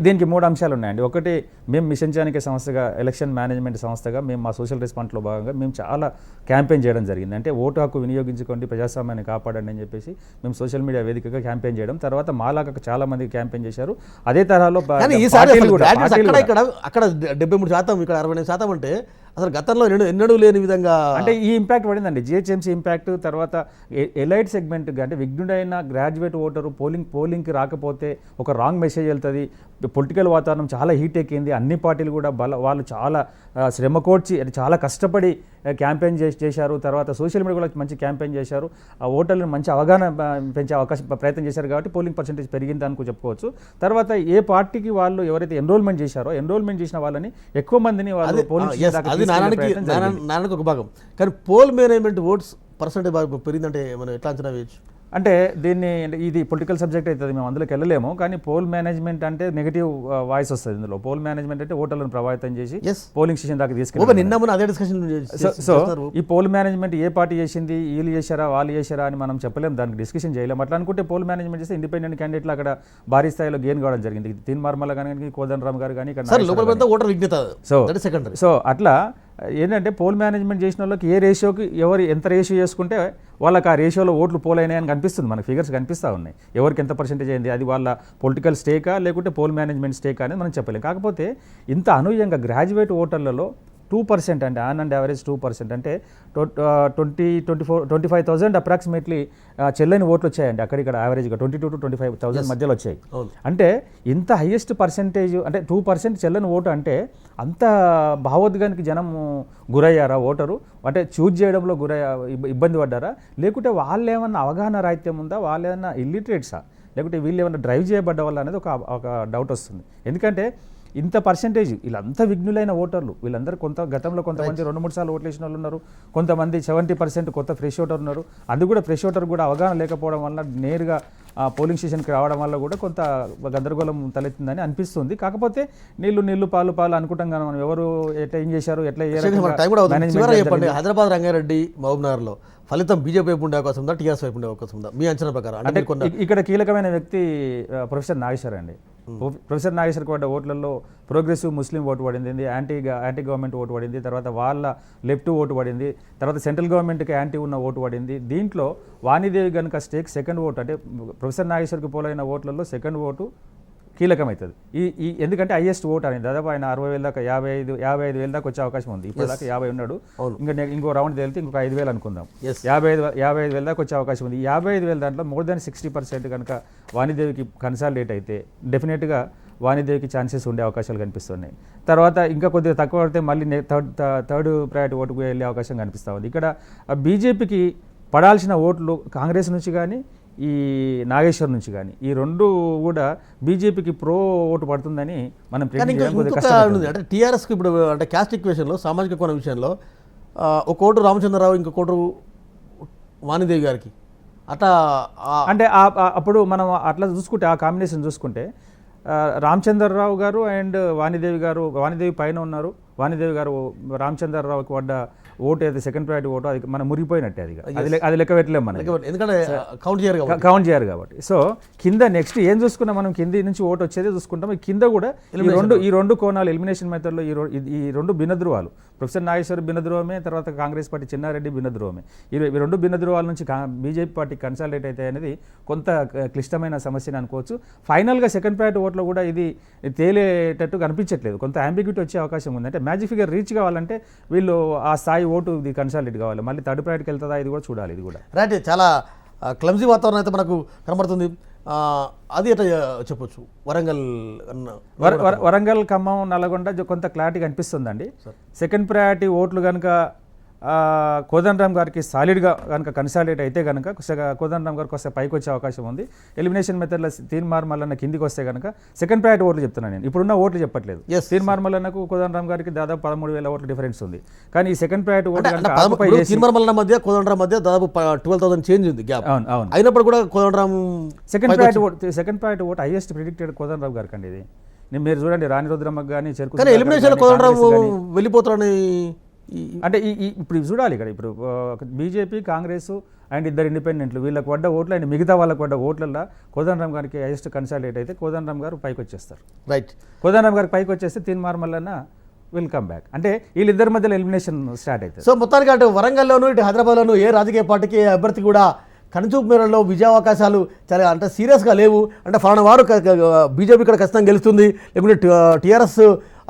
దీనికి 3 అంశాలు ఉన్నాయండి. ఒకటి, మేము మిషన్ చాణక్య సంస్థగా, ఎలక్షన్ మేనేజ్మెంట్ సంస్థగా మేము మా సోషల్ రెస్పాన్స్లో భాగంగా మేము చాలా క్యాంపెయిన్ చేయడం జరిగింది. అంటే ఓటు హక్కు వినియోగించుకోండి, ప్రజాస్వామ్యాన్ని కాపాడండి అని చెప్పేసి మేము సోషల్ మీడియా వేదికగా క్యాంపెయిన్ చేయడం. తర్వాత మాలాగా చాలా మంది క్యాంపెయిన్ చేశారు. అదే తరహాలో అక్కడ 73%, ఇక్కడ 69% అంటే అసలు గతంలో ఎన్నడూ లేని విధంగా అంటే ఈ ఇంపాక్ట్ పడిందండి. జిహెచ్ఎంసీ ఇంపాక్ట్, తర్వాత ఎలైట్ సెగ్మెంట్, అంటే విఘ్నుడైన గ్రాడ్యుయేట్ ఓటరు పోలింగ్కి రాకపోతే ఒక రాంగ్ మెసేజ్ వెళ్తుంది. పొలిటికల్ వాతావరణం చాలా హీట్ ఎక్కింది. అన్ని పార్టీలు కూడా వాళ్ళు చాలా శ్రమ కోర్చి చాలా కష్టపడి క్యాంపెయిన్ చేశారు. తర్వాత సోషల్ మీడియా కూడా మంచి క్యాంపెయిన్ చేశారు. ఆ ఓటర్లను మంచి అవగాహన పెంచే ప్రయత్నం చేశారు కాబట్టి పోలింగ్ పర్సెంటేజ్ పెరిగింది అనుకో చెప్పుకోవచ్చు. తర్వాత ఏ పార్టీకి వాళ్ళు ఎవరైతే ఎన్రోల్మెంట్ చేశారో ఎన్రోల్మెంట్ చేసిన వాళ్ళని ఎక్కువ మందిని వాళ్ళు పోలింగ్ నారాయణకి ఒక భాగం. కానీ పోల్ మేనేజ్మెంట్ ఓట్స్ పర్సెంటేజ్ పెరిగిందంటే మనం ఎట్లా అంచనా వేయచ్చు? అంటే ఇది పొలిటికల్ సబ్జెక్ట్ అవుతుంది, మేము అందులోకి వెళ్ళలేము. కానీ పోల్ మేనేజ్మెంట్ అంటే నెగిటివ్ వాయిస్ వస్తుంది ఇందులో. పోల్ మేనేజ్మెంట్ అంటే ఓటర్లను ప్రభావితం చేసి పోలింగ్ స్టేషన్ దాకా తీసుకెళ్ళి. సో ఈ పోల్ మేనేజ్మెంట్ ఏ పార్టీ చేసింది, వీళ్ళు చేశారా వాళ్ళు చేశారా అని మనం చెప్పలేము, దానికి డిస్కషన్ చేయలేము. అట్లా అనుకుంటే పోల్ మేనేజ్మెంట్ చేస్తే ఇండిపెండెంట్ క్యాండిడేట్లు అక్కడ భారీ స్థాయిలో గెయిన్ కావడం జరిగింది. తీన్మార్మల కానీ, కోదండరామ్ గారు కానీ సో అట్లా ఏంటంటే పోల్ మేనేజ్మెంట్ చేసిన వాళ్ళకి ఏ రేషియోకి ఎవరు ఎంత రేషియో చేసుకుంటే వాళ్ళకి ఆ రేషియోలో ఓట్లు పోల్ అయినాయని కనిపిస్తుంది. మనకి ఫిగర్స్ కనిపిస్తూ ఉన్నాయి. ఎవరికి ఎంత పర్సెంటేజ్ అయింది, అది వాళ్ళ పొలిటికల్ స్టేకా లేకుంటే పోల్ మేనేజ్మెంట్ స్టేకా అనేది మనం చెప్పలేం. కాకపోతే ఇంత అనూహ్యంగా గ్రాడ్యుయేట్ ఓటర్లలో 2% అంటే ఆన్ అండ్ యావరేజ్ 2% అంటే 25,000 అప్రాక్సిమేట్లీ చెల్లని ఓట్లు వచ్చాయండి. అక్కడిక్కడ యావరేజ్గా 22,000 to 25,000 మధ్యలో వచ్చాయి. అంటే ఇంత హైయెస్ట్ పర్సెంటేజ్, అంటే 2% చెల్లని ఓటు అంటే అంత భావోద్వేగానికి జనం గురయ్యారా ఓటరు? అంటే చూజ్ చేయడంలో ఇబ్బంది పడ్డారా? లేకుంటే వాళ్ళు ఏమన్నా అవగాహన రాహిత్యం ఉందా? వాళ్ళు ఏమన్నా ఇల్లిటరేట్సా? లేకుంటే వీళ్ళు ఏమన్నా డ్రైవ్ చేయబడ్డ వల్ల అనేది ఒక డౌట్ వస్తుంది. ఎందుకంటే ఇంత పర్సెంటేజ్ వీళ్ళంతా విఘ్నులైన ఓటర్లు, వీళ్ళందరూ గతంలో కొంతమంది 2-3 సార్లు ఓట్లు వేసిన వాళ్ళు ఉన్నారు. కొంతమంది 70% కొత్త ఫ్రెష్ ఓటర్ ఉన్నారు. అది కూడా ఫ్రెష్ ఓటర్ కూడా అవగాహన లేకపోవడం వల్ల నేరుగా పోలింగ్ స్టేషన్కి రావడం వల్ల కూడా కొంత గందరగోళం తలెత్తిందని అనిపిస్తుంది. కాకపోతే నీళ్లు పాలు అనుకుంటాం కానీ మనం ఎవరు ఎట్లా ఏం చేశారు, ఎట్లా హైదరాబాద్, రంగారెడ్డి, మహబూబ్నగర్లో ఫలితం బీజేపీ వైపు ఉండే అవకాశం ఉందా, టీఆర్ఎస్ వైపు ఉండే అవకాశం ఉందా మీ అంచనా ప్రకారం? అంటే ఇక్కడ కీలకమైన వ్యక్తి ప్రొఫెసర్ నాగేశ్వర్ అండి. ప్రొఫెసర్ నాగేశ్వర్కి పడ్డ ఓట్లలో ప్రోగ్రెసివ్ ముస్లిం ఓటు పడింది, యాంటీ గవర్నమెంట్ ఓటు పడింది, తర్వాత వాళ్ళ లెఫ్ట్ ఓటు పడింది, తర్వాత సెంట్రల్ గవర్నమెంట్కి యాంటీ ఉన్న ఓటు పడింది. దీంట్లో వాణిదేవి కనుక స్టేక్ సెకండ్ ఓటు, అంటే ప్రొఫెసర్ నాగేశ్వర్కి పోలైన ఓట్లలో సెకండ్ ఓటు కీలకమవుతుంది. ఎందుకంటే హైయెస్ట్ ఓట్ అనేది దాదాపు ఆయన 60,000 దాకా 55,000 దాకా వచ్చే అవకాశం ఉంది. ఇప్పుడు దాకా 50 ఉన్నాడు. ఇంకో రౌండ్ తేలితే ఇంకొక 5,000 అనుకుందాం. 55,000 దాకా వచ్చే అవకాశం ఉంది. 55,000 దాంట్లో మోర్ దాన్ 60% కనుక వాణిదేవికి కన్సాలిడేట్ అయితే డెఫినెట్గా వాణిదేవికి ఛాన్సెస్ ఉండే అవకాశాలు కనిపిస్తున్నాయి. తర్వాత ఇంకా కొద్దిగా తక్కువ పడితే మళ్ళీ థర్డ్ ప్రయారిటీ ఓటుకు వెళ్ళే అవకాశం కనిపిస్తూ ఉంది. ఇక్కడ బీజేపీకి పడాల్సిన ఓట్లు కాంగ్రెస్ నుంచి కానీ ఈ నాగేశ్వర్ నుంచి కానీ ఈ రెండు కూడా బీజేపీకి ప్రో ఓటు పడుతుందని మనం అంటే టీఆర్ఎస్కి ఇప్పుడు అంటే క్యాస్ట్ ఈక్వేషన్లో సామాజిక కోణం విషయంలో ఒక ఓటు రామచంద్రరావు, ఇంకొక ఓటు వాణిదేవి గారికి అట్లా అంటే అప్పుడు మనం అట్లా చూసుకుంటే ఆ కాంబినేషన్ చూసుకుంటే రామచంద్రరావు గారు అండ్ వాణిదేవి పైన ఉన్నారు. వాణిదేవి గారు రామచంద్రరావుకి పడ్డ ఓటు అయితే సెకండ్ ప్రయారిటీ ఓటు అది మనం మురిగిపోయినట్టే అది లెక్క పెట్టలేము మనం ఎందుకంటే కౌంట్ చేయరు కాబట్టి. కౌంట్ చేయరు కాబట్టి. సో కింద నెక్స్ట్ ఏం చూసుకున్నాం మనం, కింది నుంచి ఓటు వచ్చేదే చూసుకుంటాం. ఈ కింద కూడా ఈ రెండు కోణాలు ఎలిమినేషన్ మెథడ్లో ఈ రెండు భిన్న ధృవాలు, ప్రొఫెసర్ నాగేశ్వర్ భిన్న ధృవమే, తర్వాత కాంగ్రెస్ పార్టీ చిన్నారెడ్డి భిన్న ధృవమే. ఈ రెండు భిన్న ధృవాల నుంచి బీజేపీ పార్టీ కన్సాలిడేట్ అయితే అనేది కొంత క్లిష్టమైన సమస్యని అనుకోవచ్చు. ఫైనల్గా సెకండ్ ప్రయారిటీ ఓట్లో కూడా ఇది తేలేటట్టు కనిపించట్లేదు, కొంత అంబిగ్యూటీ వచ్చే అవకాశం ఉంది. అంటే మ్యాజిక్ ఫిగర్ రీచ్ కావాలంటే వీళ్ళు ఆ స్థాయి ఓటు ఇది కన్సాలిడేట్ కావాలి. మళ్ళీ థర్డ్ ప్రయారిటీకి వెళ్తుందా ఇది కూడా చూడాలి. ఇది కూడా రైట్, చాలా క్లమ్జీ వాతావరణం అయితే మనకు కనబడుతుంది. అది ఎట్లా చెప్పొచ్చు, వరంగల్, ఖమ్మం, నల్గొండ కొంత క్లారిటీ కనిపిస్తుందండి. సెకండ్ ప్రయారిటీ ఓట్లు కనుక కోదండరామ్ గారికి సాలిడ్గా కనుక కన్సాలిడేట్ అయితే కనుక కోదండరామ్ గారికి వస్తే పైకి వచ్చే అవకాశం ఉంది. ఎలిమినేషన్ మెథడ్లో తీన్మార్ మల్లన్న కిందికి వస్తే కనుక సెకండ్ ప్రయారిటీ ఓట్లు చెప్తున్నాను నేను, ఇప్పుడున్న ఓట్లు చెప్పట్లేదు. తీన్మార్ మల్లన్నకు కోదండరామ్ గారికి దాదాపు 13,000 ఓట్ల డిఫరెన్స్ ఉంది. కానీ ఈ సెకండ్ ప్రయారిటీ ఓట్లు తీన్మార్ మల్లన్న మధ్య కోదండరామ్ మధ్య దాదాపు 12,000 చేంజ్ ఉంది గ్యాప్. అవును, అయినప్పుడు కూడా Kodandaram second priority vote highest predicted Kodandaram గారికి అండి. ఇది మీరు చూడండి, రాణి రుద్రమ్మకి కానీ చెరుకు, కానీ ఎలిమినేషన్ కోదండరామ్ వెళ్ళిపోతారని అంటే ఇప్పుడు చూడాలి. ఇక్కడ ఇప్పుడు బీజేపీ, కాంగ్రెస్ అండ్ ఇద్దరు ఇండిపెండెంట్లు వీళ్ళకి పడ్డ ఓట్లు అండ్ మిగతా వాళ్ళకి పడ్డ ఓట్లలో కోదండరామ్ గారికి హైయెస్ట్ కన్సాలిడేట్ అయితే కోదండరామ్ గారు పైకి వచ్చేస్తారు. రైట్, కోదండరామ్ గారికి పైకి వచ్చేస్తే Teenmar Mallanna will come back. అంటే వీళ్ళిద్దరి మధ్యలో ఎలిమినేషన్ స్టార్ట్ అవుతుంది. సో మొత్తానికి అటు వరంగల్లోను ఇటు హైదరాబాద్లోను ఏ రాజకీయ పార్టీకి అభ్యర్థి కూడా కనుచూపు మేరలో విజయావకాశాలు చాలా అంటే సీరియస్గా లేవు. అంటే ఫలానా వారు బీజేపీ ఇక్కడ ఖచ్చితంగా గెలుస్తుంది, లేకుంటే టీఆర్ఎస్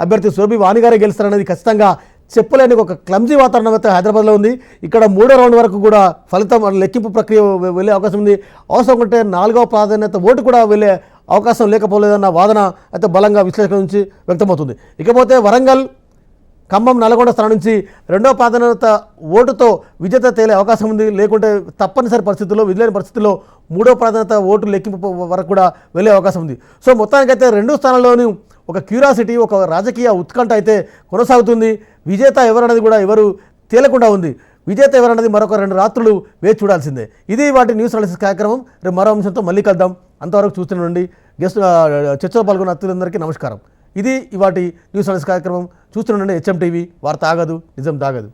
అభ్యర్థి శోభి వాణి గారే గెలుస్తారనేది ఖచ్చితంగా చెప్పలేని ఒక క్లమ్జీ వాతావరణం అయితే హైదరాబాద్లో ఉంది. ఇక్కడ 3వ రౌండ్ వరకు కూడా ఫలితం లెక్కింపు ప్రక్రియ వెళ్ళే అవకాశం ఉంది. అవసరం ఉంటే 4వ ప్రాధాన్యత ఓటు కూడా వెళ్ళే అవకాశం లేకపోలేదన్న వాదన అయితే బలంగా విశ్లేషణ నుంచి వ్యక్తమవుతుంది. ఇకపోతే వరంగల్, ఖమ్మం, నల్గొండ స్థానం నుంచి 2వ ప్రాధాన్యత ఓటుతో విజేత తేలే అవకాశం ఉంది. లేకుంటే తప్పనిసరి పరిస్థితుల్లో, విధులేని పరిస్థితుల్లో 3వ ప్రాధాన్యత ఓటు లెక్కింపు వరకు కూడా వెళ్ళే అవకాశం ఉంది. సో మొత్తానికైతే 2 స్థానాల్లోనూ ఒక క్యూరియాసిటీ, ఒక రాజకీయ ఉత్కంఠ అయితే కొనసాగుతుంది. విజేత ఎవరన్నది కూడా ఎవరు తేలకుండా ఉంది. విజేత ఎవరన్నది మరొక 2 రాత్రులు వేచి చూడాల్సిందే. ఇది వాటి న్యూస్ అనాలిసిస్ కార్యక్రమం. రేపు మరో అంశంతో మళ్ళీ కలుద్దాం. అంతవరకు చూస్తుండండి. గెస్ట్ చర్చలో పాల్గొన్న అతిథులందరికీ నమస్కారం. ఇది ఇవాటి న్యూస్ అనాలిసిస్ కార్యక్రమం. చూస్తుండండి HM TV, వార్త ఆగదు, నిజం దాగదు.